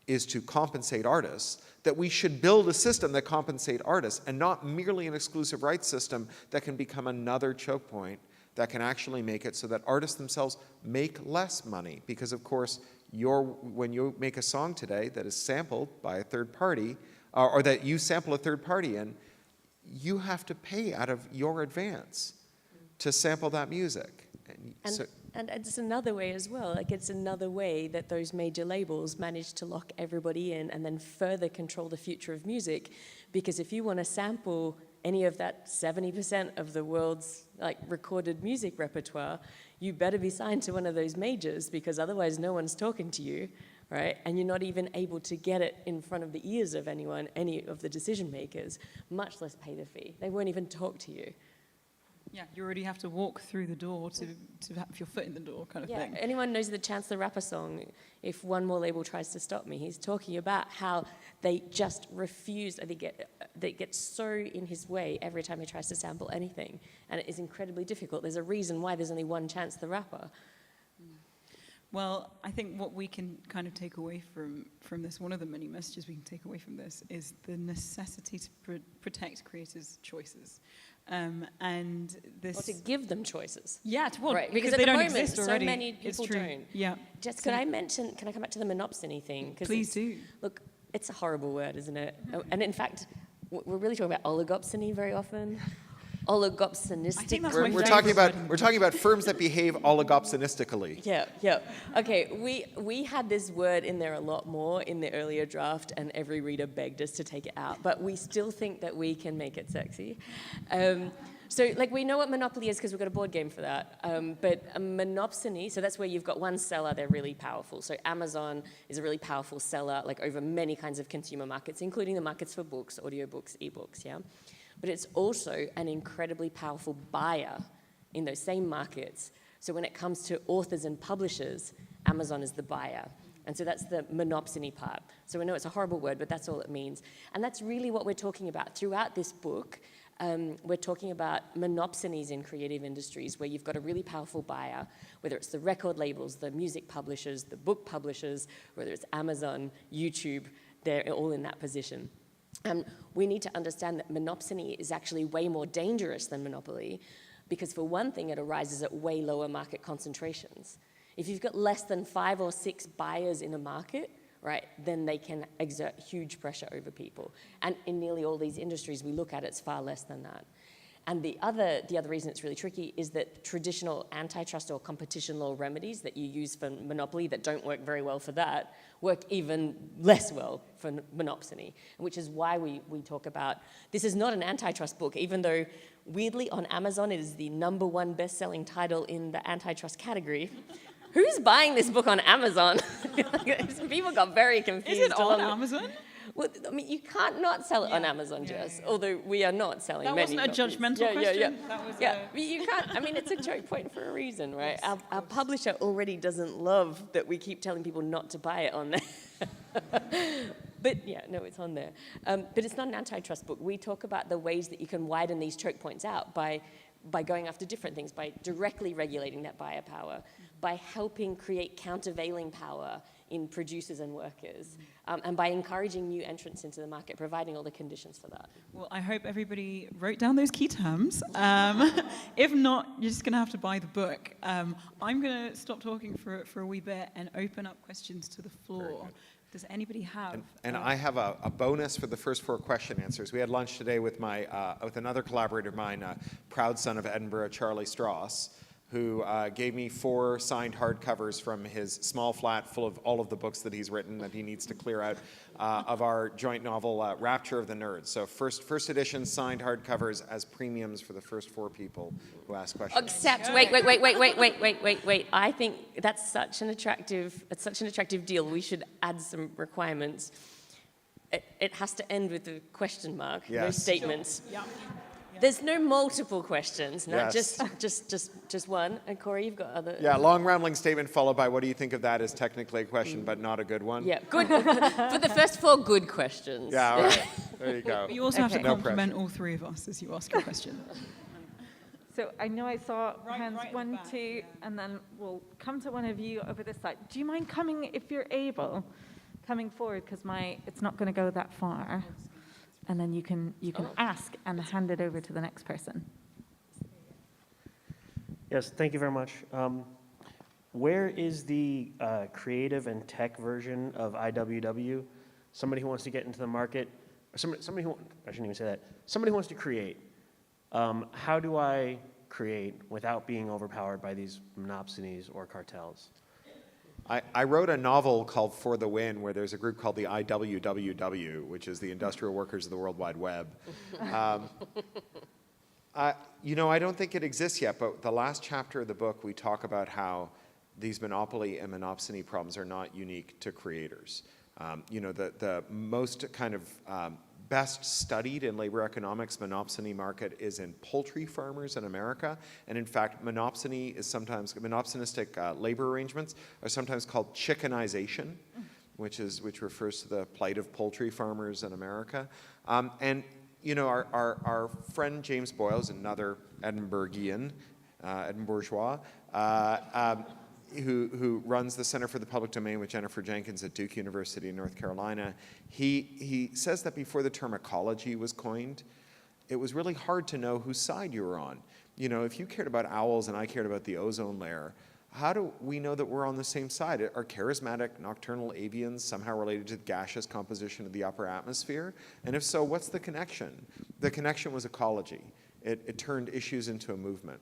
is to compensate artists, that we should build a system that compensates artists and not merely an exclusive rights system that can become another choke point that can actually make it so that artists themselves make less money. Because of course, when you make a song today that is sampled by a third party, or that you sample a third party in, you have to pay out of your advance to sample that music. And it's another way as well. Like, it's another way that those major labels manage to lock everybody in and then further control the future of music. Because if you want to sample any of that 70% of the world's recorded music repertoire, you better be signed to one of those majors, because otherwise no one's talking to you, right? And you're not even able to get it in front of the ears of anyone, any of the decision makers, much less pay the fee. They won't even talk to you. Yeah, you already have to walk through the door to have your foot in the door, kind of thing. Yeah, anyone knows the Chance the Rapper song, If One More Label Tries to Stop Me, he's talking about how they just refuse, they get so in his way every time he tries to sample anything, and it is incredibly difficult. There's a reason why there's only one Chance the Rapper. Well, I think what we can kind of take away from this, one of the many messages we can take away from this, is the necessity to protect creators' choices. And this... Or to give them choices. Yeah, right, because they at the don't moment, exist already. So many people don't. Yeah. Jess, can I come back to the monopsony thing? Please do. Look, it's a horrible word, isn't it? And in fact, we're really talking about oligopsony very often. Oligopsonistic. We're talking about firms that behave oligopsonistically. Yeah. Okay, we had this word in there a lot more in the earlier draft, and every reader begged us to take it out, but we still think that we can make it sexy. So we know what monopoly is because we've got a board game for that. But a monopsony, so that's where you've got one seller, they're really powerful. So Amazon is a really powerful seller, over many kinds of consumer markets, including the markets for books, audiobooks, ebooks, yeah? But it's also an incredibly powerful buyer in those same markets. So when it comes to authors and publishers, Amazon is the buyer. And so that's the monopsony part. So we know it's a horrible word, but that's all it means. And that's really what we're talking about. Throughout this book, we're talking about monopsonies in creative industries where you've got a really powerful buyer, whether it's the record labels, the music publishers, the book publishers, whether it's Amazon, YouTube, they're all in that position. We need to understand that monopsony is actually way more dangerous than monopoly, because for one thing, it arises at way lower market concentrations. If you've got less than 5 or 6 buyers in a market, right, then they can exert huge pressure over people. And in nearly all these industries we look at, it's far less than that. And the other reason it's really tricky is that traditional antitrust or competition law remedies that you use for monopoly that don't work very well for that work even less well for monopsony, which is why we talk about, this is not an antitrust book, even though weirdly on Amazon it is the #1 best-selling title in the antitrust category. Who's buying this book on Amazon? People got very confused. Is it on Amazon? Well, I mean, you can't not sell it on Amazon, Jess, although we are not selling That many wasn't a copies. judgmental question. That was But you can't, I mean, it's a choke point for a reason, right? Our publisher already doesn't love that we keep telling people not to buy it on there. But yeah, no, it's on there. But it's not an antitrust book. We talk about the ways that you can widen these choke points out by going after different things, by directly regulating that buyer power, by helping create countervailing power in producers and workers, and by encouraging new entrants into the market, providing all the conditions for that. Well, I hope everybody wrote down those key terms. If not, you're just going to have to buy the book. I'm going to stop talking for a wee bit and open up questions to the floor. Does anybody have? And I have a bonus for the first 4 question answers. We had lunch today with with another collaborator of mine, proud son of Edinburgh, Charlie Strauss, who gave me 4 signed hardcovers from his small flat full of all of the books that he's written that he needs to clear out of our joint novel, Rapture of the Nerds. So first edition signed hardcovers as premiums for the first 4 people who ask questions. Except, wait. I think that's such an attractive deal. We should add some requirements. It has to end with a question mark, no Yes. statements. Yeah. There's no multiple questions, not Yes. just one. And Corey, you've got other. Yeah, long rambling statement followed by what do you think of that is technically a question, but not a good one. Yeah, good. For the first 4 good questions. Yeah, all right. There you go. But you also have to No compliment all 3 of us as you ask your question. So I know I saw hands right at the 1, back, 2, and then we'll come to one of you over this side. Do you mind coming, if you're able, coming forward, because it's not going to go that far. And then you can ask and hand it over to the next person. Yes, thank you very much. Where is the creative and tech version of IWW? Somebody who wants to get into the market, or somebody who, I shouldn't even say that, somebody who wants to create. How do I create without being overpowered by these monopsonies or cartels? I wrote a novel called For the Win, where there's a group called the IWWW, which is the Industrial Workers of the World Wide Web. I don't think it exists yet, but the last chapter of the book, we talk about how these monopoly and monopsony problems are not unique to creators. The most kind of best studied in labor economics monopsony market is in poultry farmers in America. And in fact, monopsonistic labor arrangements are sometimes called chickenization, which refers to the plight of poultry farmers in America. Our friend James Boyle is another Edinburghian, Edinburghois, who runs the Center for the Public Domain with Jennifer Jenkins at Duke University in North Carolina. He says that before the term ecology was coined, it was really hard to know whose side you were on. If you cared about owls and I cared about the ozone layer, how do we know that we're on the same side? Are charismatic nocturnal avians somehow related to the gaseous composition of the upper atmosphere? And if so, what's the connection? The connection was ecology. It turned issues into a movement.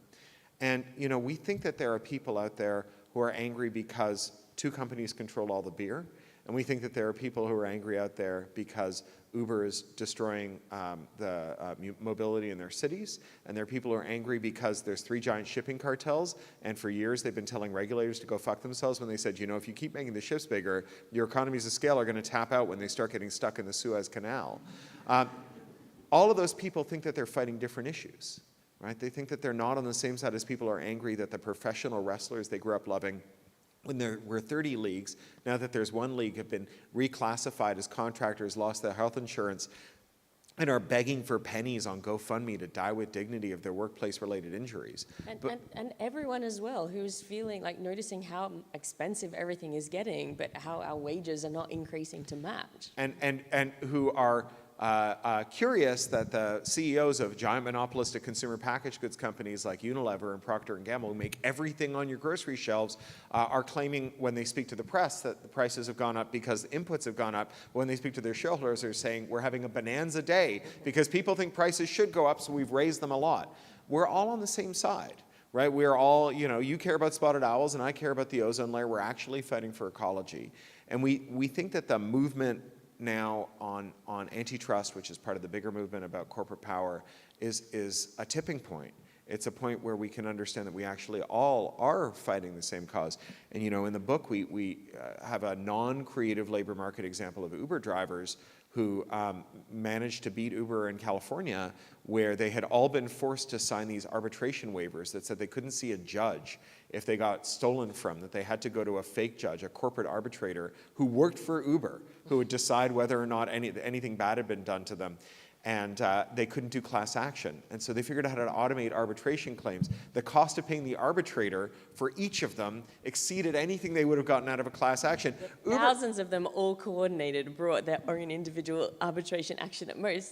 And we think that there are people out there who are angry because 2 companies control all the beer. And we think that there are people who are angry out there because Uber is destroying the mobility in their cities. And there are people who are angry because there's 3 giant shipping cartels. And for years, they've been telling regulators to go fuck themselves when they said, if you keep making the ships bigger, your economies of scale are going to tap out when they start getting stuck in the Suez Canal. All of those people think that they're fighting different issues. Right? They think that they're not on the same side as people who are angry that the professional wrestlers they grew up loving when there were 30 leagues, now that there's 1 league, have been reclassified as contractors, lost their health insurance, and are begging for pennies on GoFundMe to die with dignity of their workplace-related injuries. And everyone as well who's feeling noticing how expensive everything is getting, but how our wages are not increasing to match. And who are curious that the CEOs of giant monopolistic consumer packaged goods companies like Unilever and Procter & Gamble, who make everything on your grocery shelves, are claiming when they speak to the press that the prices have gone up because inputs have gone up. When they speak to their shareholders, they're saying we're having a bonanza day because people think prices should go up, so we've raised them a lot. We're all on the same side. Right? We're all, you care about spotted owls and I care about the ozone layer. We're actually fighting for ecology. And we think that the movement now on antitrust, which is part of the bigger movement about corporate power, is a tipping point. It's a point where we can understand that we actually all are fighting the same cause. And in the book, we have a non-creative labor market example of Uber drivers who managed to beat Uber in California, where they had all been forced to sign these arbitration waivers that said they couldn't see a judge if they got stolen from, that they had to go to a fake judge, a corporate arbitrator who worked for Uber, who would decide whether or not anything bad had been done to them. And they couldn't do class action. And so they figured out how to automate arbitration claims. The cost of paying the arbitrator for each of them exceeded anything they would have gotten out of a class action. Thousands of them all coordinated, brought their own individual arbitration action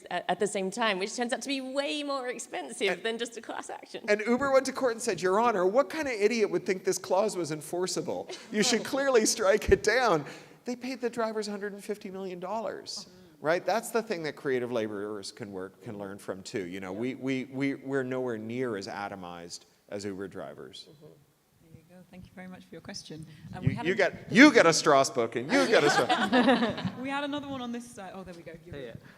at the same time, which turns out to be way more expensive than just a class action. And Uber went to court and said, Your Honor, what kind of idiot would think this clause was enforceable? You should clearly strike it down. They paid the drivers $150 million. Right? That's the thing that creative laborers can learn from too. You know, we're nowhere near as atomized as Uber drivers. There you go. Thank you very much for your question. You get a Strauss book, and you get a Strauss. We had another one on this side. Oh, there we go.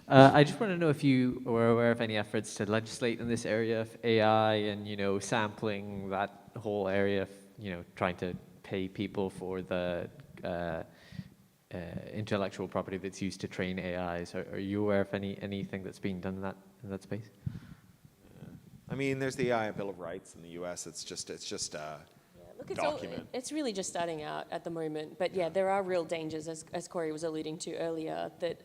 I just want to know if you were aware of any efforts to legislate in this area of AI and, you know, sampling, that whole area of, you know, trying to pay people for the intellectual property that's used to train AIs. Are you aware of anything that's being done in that space? I mean, there's the AI Bill of Rights in the U.S. It's just Look, document. It's really just starting out at the moment. But yeah, there are real dangers, as Corey was alluding to earlier, that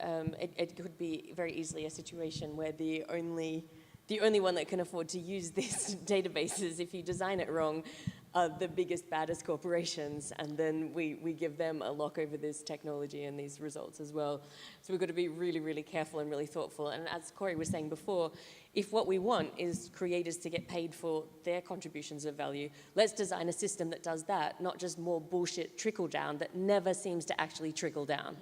it could be very easily a situation where the only one that can afford to use these databases, if you design it wrong, are the biggest, baddest corporations, and then we give them a lock over this technology and these results as well. So we've got to be really, really careful and really thoughtful. And as Corey was saying before, if what we want is creators to get paid for their contributions of value, let's design a system that does that, not just more bullshit trickle down that never seems to actually trickle down.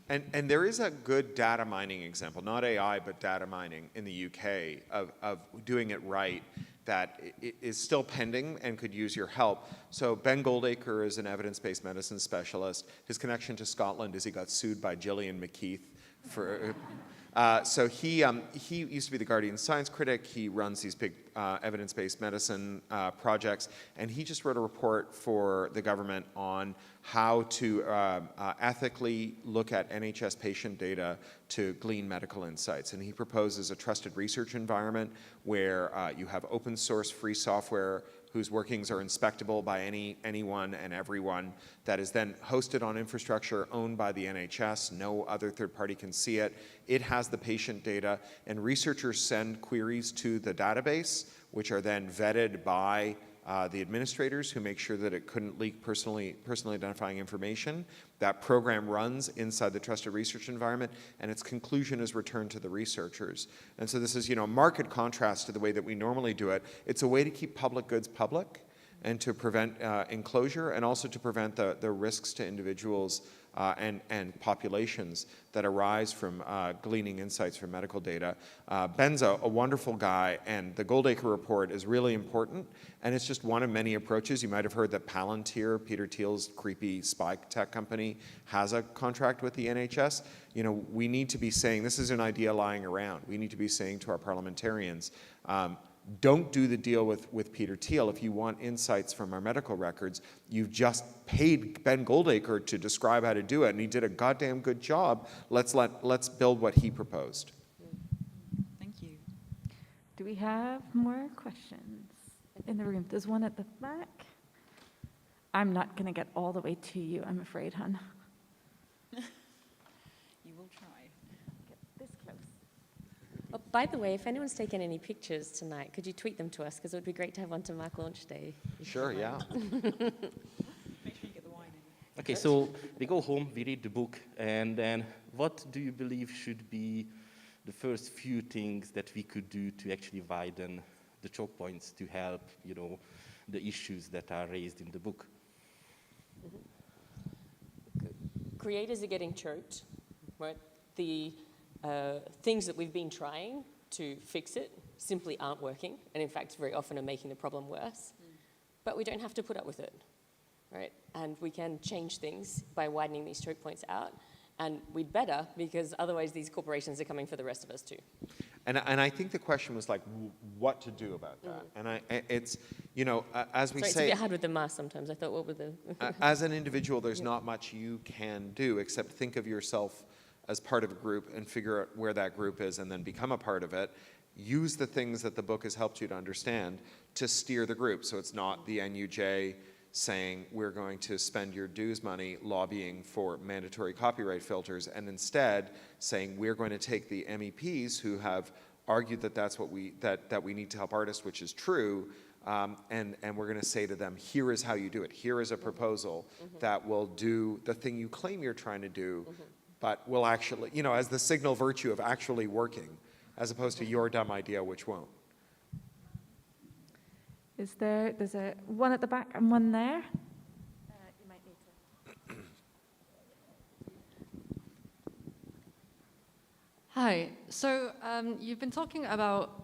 And there is a good data mining example, not AI, but data mining in the UK of doing it right that is still pending and could use your help. So Ben Goldacre is an evidence-based medicine specialist. His connection to Scotland is he got sued by Gillian McKeith for... So he used to be the Guardian science critic. He runs these big evidence-based medicine projects, and he just wrote a report for the government on how to ethically look at NHS patient data to glean medical insights. And he proposes a trusted research environment where you have open source free software whose workings are inspectable by anyone and everyone, that is then hosted on infrastructure owned by the NHS. No other third party can see it. It has the patient data, and researchers send queries to the database, which are then vetted by the administrators who make sure that it couldn't leak personally identifying information. That program runs inside the trusted research environment, and its conclusion is returned to the researchers. And so this is, you know, marked contrast to the way that we normally do it. It's a way to keep public goods public and to prevent enclosure, and also to prevent the risks to individuals and populations that arise from gleaning insights from medical data. Ben's a wonderful guy, and the Goldacre report is really important, and it's just one of many approaches. You might have heard that Palantir, Peter Thiel's creepy spy tech company, has a contract with the NHS. You know, we need to be saying, this is an idea lying around. We need to be saying to our parliamentarians, don't do the deal with Peter Thiel. If you want insights from our medical records, you've just paid Ben Goldacre to describe how to do it, and he did a goddamn good job. Let's build what he proposed. Thank you. Do we have more questions in the room? There's one at the back. I'm not going to get all the way to you, I'm afraid, hon. You will try. Get this close. Oh, by the way, if anyone's taken any pictures tonight, could you tweet them to us? Because it would be great to have one to mark launch day. Sure, yeah. Make sure you get the wine in. Okay, so we go home, we read the book, and then what do you believe should be the first few things that we could do to actually widen the choke points to help, you know, the issues that are raised in the book? Creators are getting choked, right? The things that we've been trying to fix it simply aren't working, and in fact, very often are making the problem worse. But we don't have to put up with it, right? And we can change things by widening these choke points out, and we'd better, because otherwise these corporations are coming for the rest of us too. And I think the question was like, what to do about that? And it's, you know, as we Sorry, say, it's a bit hard with the mask sometimes. I thought, what were the... as an individual, there's not much you can do except think of yourself as part of a group and figure out where that group is and then become a part of it. Use the things that the book has helped you to understand to steer the group. So it's not the NUJ saying we're going to spend your dues money lobbying for mandatory copyright filters, and instead saying we're going to take the MEPs who have argued that that's what that we need to help artists, which is true, and we're going to say to them, here is how you do it. Here is a proposal that will do the thing you claim you're trying to do, but will actually, you know, as the signal virtue of actually working, as opposed to your dumb idea, which won't. There's one at the back and one there. You might need to. Hi. So you've been talking about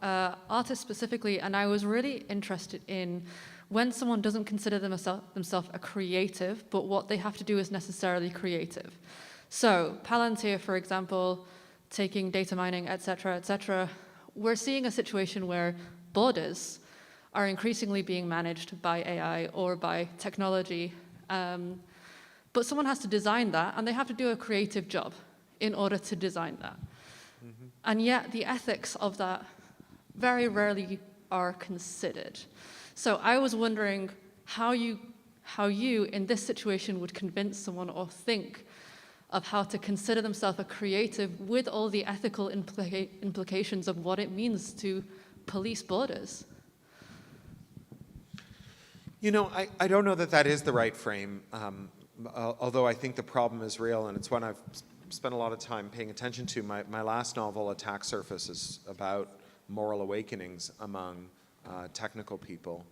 artists specifically, and I was really interested in when someone doesn't consider themselves a creative, but what they have to do is necessarily creative. So Palantir, for example, taking data mining, et cetera, we're seeing a situation where borders are increasingly being managed by AI or by technology. But someone has to design that, and they have to do a creative job in order to design that. And yet the ethics of that very rarely are considered. So I was wondering how you, in this situation, would convince someone or think of how to consider themselves a creative with all the ethical implications of what it means to police borders. You know, I don't know that that is the right frame, although I think the problem is real, and it's one I've spent a lot of time paying attention to. My last novel, Attack Surface, is about moral awakenings among technical people.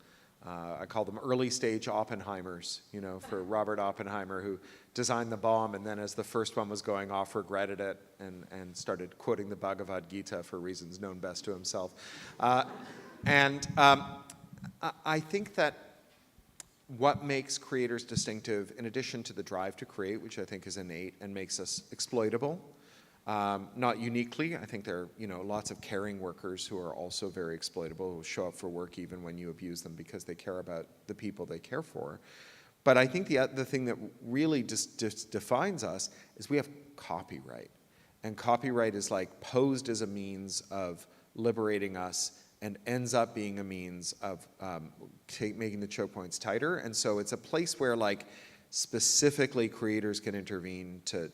I call them early stage Oppenheimers, you know, for Robert Oppenheimer, who designed the bomb and then as the first one was going off regretted it and started quoting the Bhagavad Gita for reasons known best to himself. I think that what makes creators distinctive, in addition to the drive to create, which I think is innate and makes us exploitable, not uniquely. I think there are lots of caring workers who are also very exploitable, who show up for work even when you abuse them because they care about the people they care for. But I think the thing that really just defines us is we have copyright. And copyright is like posed as a means of liberating us and ends up being a means of making the choke points tighter. And so it's a place where like specifically creators can intervene to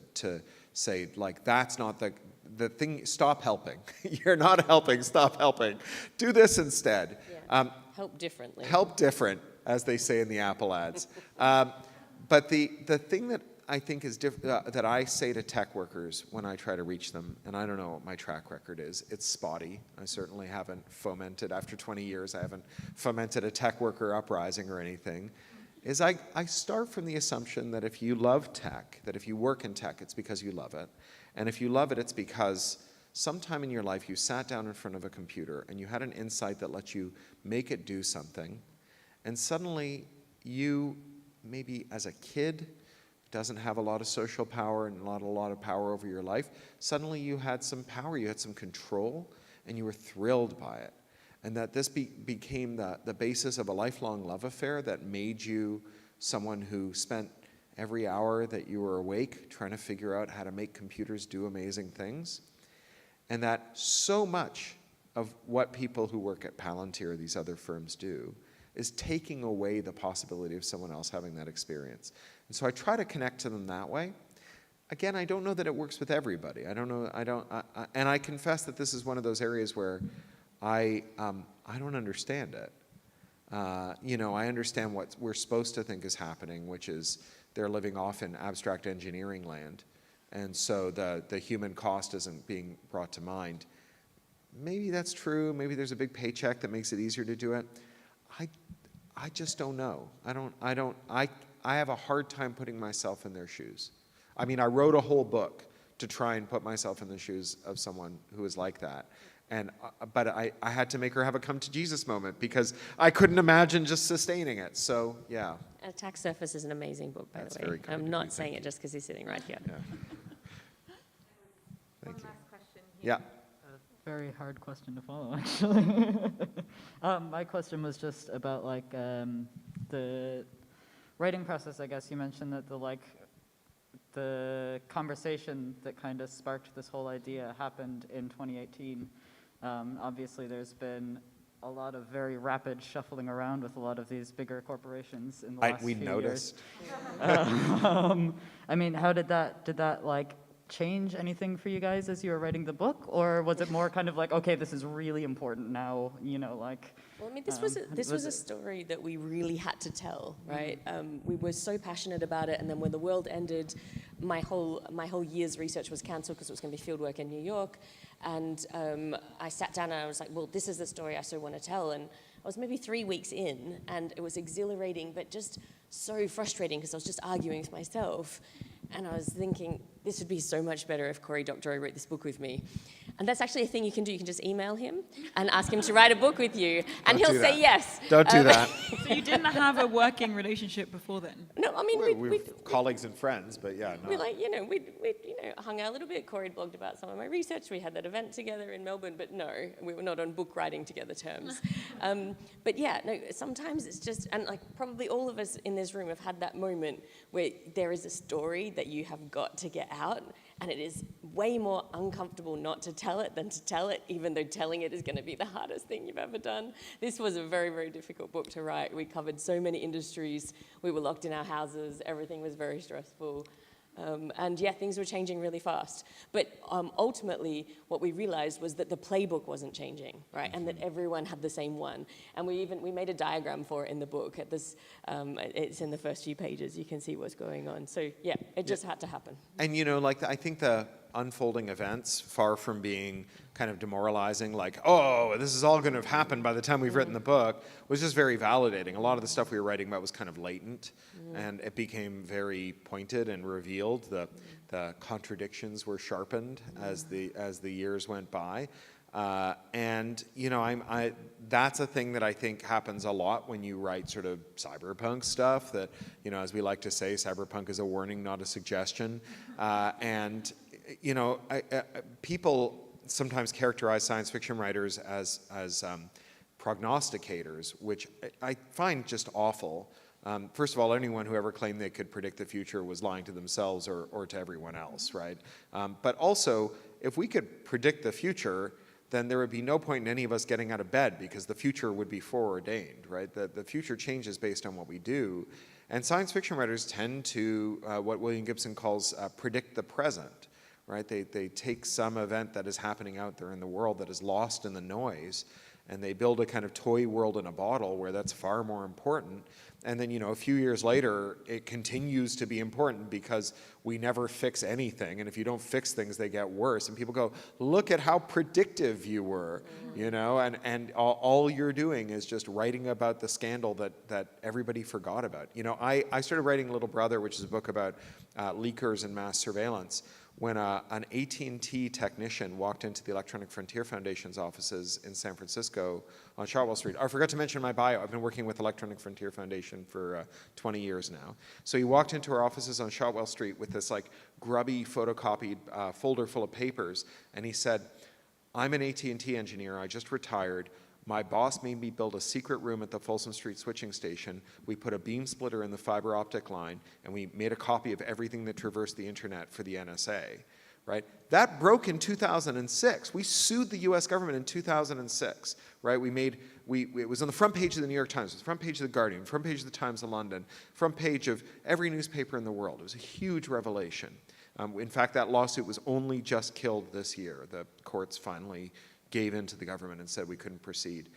say like, that's not the thing, stop helping. You're not helping, stop helping. Do this instead. Yeah. Help differently. Help different, as they say in the Apple ads. But the thing that I think is that I say to tech workers when I try to reach them, and I don't know what my track record is, it's spotty. I certainly haven't fomented, after 20 years, I haven't fomented a tech worker uprising or anything, is I start from the assumption that if you love tech, that if you work in tech, it's because you love it. And if you love it, it's because sometime in your life you sat down in front of a computer and you had an insight that lets you make it do something, and suddenly you, maybe as a kid, doesn't have a lot of social power and not a lot of power over your life, suddenly you had some power, you had some control, and you were thrilled by it. And that this became the basis of a lifelong love affair that made you someone who spent every hour that you were awake trying to figure out how to make computers do amazing things. And that so much of what people who work at Palantir or these other firms do is taking away the possibility of someone else having that experience. And so I try to connect to them that way. Again, I don't know that it works with everybody. And I confess that this is one of those areas where I don't understand it. I understand what we're supposed to think is happening, which is they're living off in abstract engineering land. And so the human cost isn't being brought to mind. Maybe that's true. Maybe there's a big paycheck that makes it easier to do it. I just don't know. I have a hard time putting myself in their shoes. I mean, I wrote a whole book to try and put myself in the shoes of someone who is like that. But I had to make her have a come to Jesus moment because I couldn't imagine just sustaining it. So, yeah. Attack Surface is an amazing book, by That's the way. very kind I'm of not you. saying it just because he's sitting right here. Yeah. Thank you. Last question here. Yeah. Very hard question to follow, actually. My question was just about like the writing process. I guess you mentioned that the conversation that kind of sparked this whole idea happened in 2018. Obviously, there's been a lot of very rapid shuffling around with a lot of these bigger corporations in the last We few noticed. years. I mean, how did that like change anything for you guys as you were writing the book, or was it more kind of like, okay, this is really important now, you know, like? Well, I mean, this was a story that we really had to tell, right? We were so passionate about it, and then when the world ended, my whole year's research was cancelled because it was going to be fieldwork in New York, and I sat down and I was like, well, this is the story I so want to tell, and I was maybe 3 weeks in, and it was exhilarating, but just so frustrating because I was just arguing with myself. And I was thinking, this would be so much better if Cory Doctorow wrote this book with me. And that's actually a thing you can do. You can just email him and ask him to write a book with you, and he'll say yes. Don't do that. So you didn't have a working relationship before then? No, I mean, We're colleagues and friends, but yeah, no. we like, we'd hung out a little bit. Cory had blogged about some of my research. We had that event together in Melbourne, but no, we were not on book writing together terms. But yeah, no, sometimes it's just, and like probably all of us in this room have had that moment where there is a story that you have got to get out, and it is way more uncomfortable not to tell it than to tell it, even though telling it is going to be the hardest thing you've ever done. This was a very, very difficult book to write. We covered so many industries. We were locked in our houses. Everything was very stressful. And yeah, things were changing really fast. But ultimately, what we realized was that the playbook wasn't changing, right? And that everyone had the same one. And we made a diagram for it in the book. At this, it's in the first few pages. You can see what's going on. So yeah, it just had to happen. And I think the unfolding events, far from being kind of demoralizing, like, oh, this is all going to have happened by the time we've written the book, was just very validating. A lot of the stuff we were writing about was kind of latent, and it became very pointed and revealed. The contradictions were sharpened as the years went by. And that's a thing that I think happens a lot when you write sort of cyberpunk stuff. That as we like to say, cyberpunk is a warning, not a suggestion. People sometimes characterize science fiction writers as prognosticators, which I find just awful. First of all, anyone who ever claimed they could predict the future was lying to themselves or to everyone else, right? But also, if we could predict the future, then there would be no point in any of us getting out of bed because the future would be foreordained, right? The future changes based on what we do. And science fiction writers tend to, what William Gibson calls predict the present, right? They take some event that is happening out there in the world that is lost in the noise, and they build a kind of toy world in a bottle where that's far more important. And then, a few years later, it continues to be important because we never fix anything. And if you don't fix things, they get worse. And people go, look at how predictive you were, and all you're doing is just writing about the scandal that everybody forgot about. I started writing Little Brother, which is a book about leakers and mass surveillance, when an AT&T technician walked into the Electronic Frontier Foundation's offices in San Francisco on Shotwell Street. I forgot to mention my bio. I've been working with Electronic Frontier Foundation for 20 years now. So he walked into our offices on Shotwell Street with this grubby photocopied folder full of papers, and he said, I'm an AT&T engineer. I just retired. My boss made me build a secret room at the Folsom Street switching station. We put a beam splitter in the fiber optic line, and we made a copy of everything that traversed the internet for the NSA, right? That broke in 2006. We sued the US government in 2006, right? It was on the front page of the New York Times, the front page of the Guardian, front page of the Times of London, front page of every newspaper in the world. It was a huge revelation. In fact, that lawsuit was only just killed this year. The courts finally gave in to the government and said we couldn't proceed.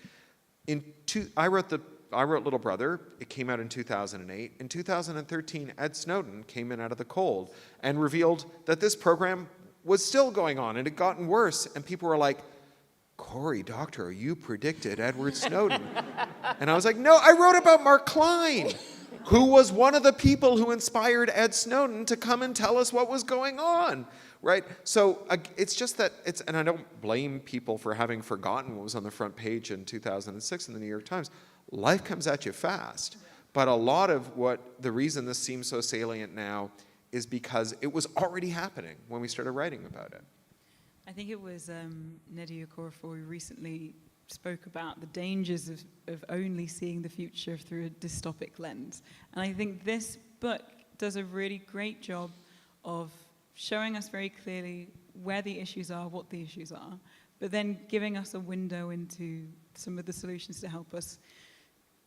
I wrote Little Brother. It came out in 2008. In 2013, Ed Snowden came in out of the cold and revealed that this program was still going on and it had gotten worse. And people were like, Cory Doctorow, you predicted Edward Snowden. And I was like, no, I wrote about Mark Klein, who was one of the people who inspired Ed Snowden to come and tell us what was going on. Right? So it's just that and I don't blame people for having forgotten what was on the front page in 2006 in the New York Times. Life comes at you fast. But a lot of the reason this seems so salient now is because it was already happening when we started writing about it. I think it was Nnedi Okorafor who recently spoke about the dangers of only seeing the future through a dystopic lens. And I think this book does a really great job of showing us very clearly where the issues are, what the issues are, but then giving us a window into some of the solutions to help us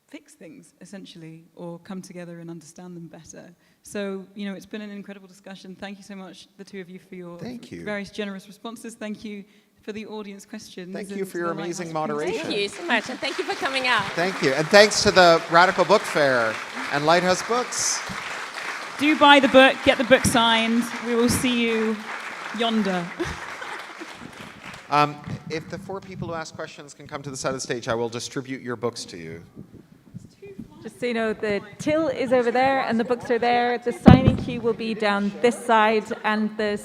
fix things, essentially, or come together and understand them better. So, it's been an incredible discussion. Thank you so much, the two of you, for your various generous responses. Thank you for the audience questions. Thank you for your amazing moderation. Thank you so much, and thank you for coming out. Thank you. And thanks to the Radical Book Fair and Lighthouse Books. Do buy the book, get the book signed. We will see you yonder. If the 4 people who ask questions can come to the side of the stage, I will distribute your books to you. Just so you know, the till is over there and the books are there. The signing queue will be down this side, and the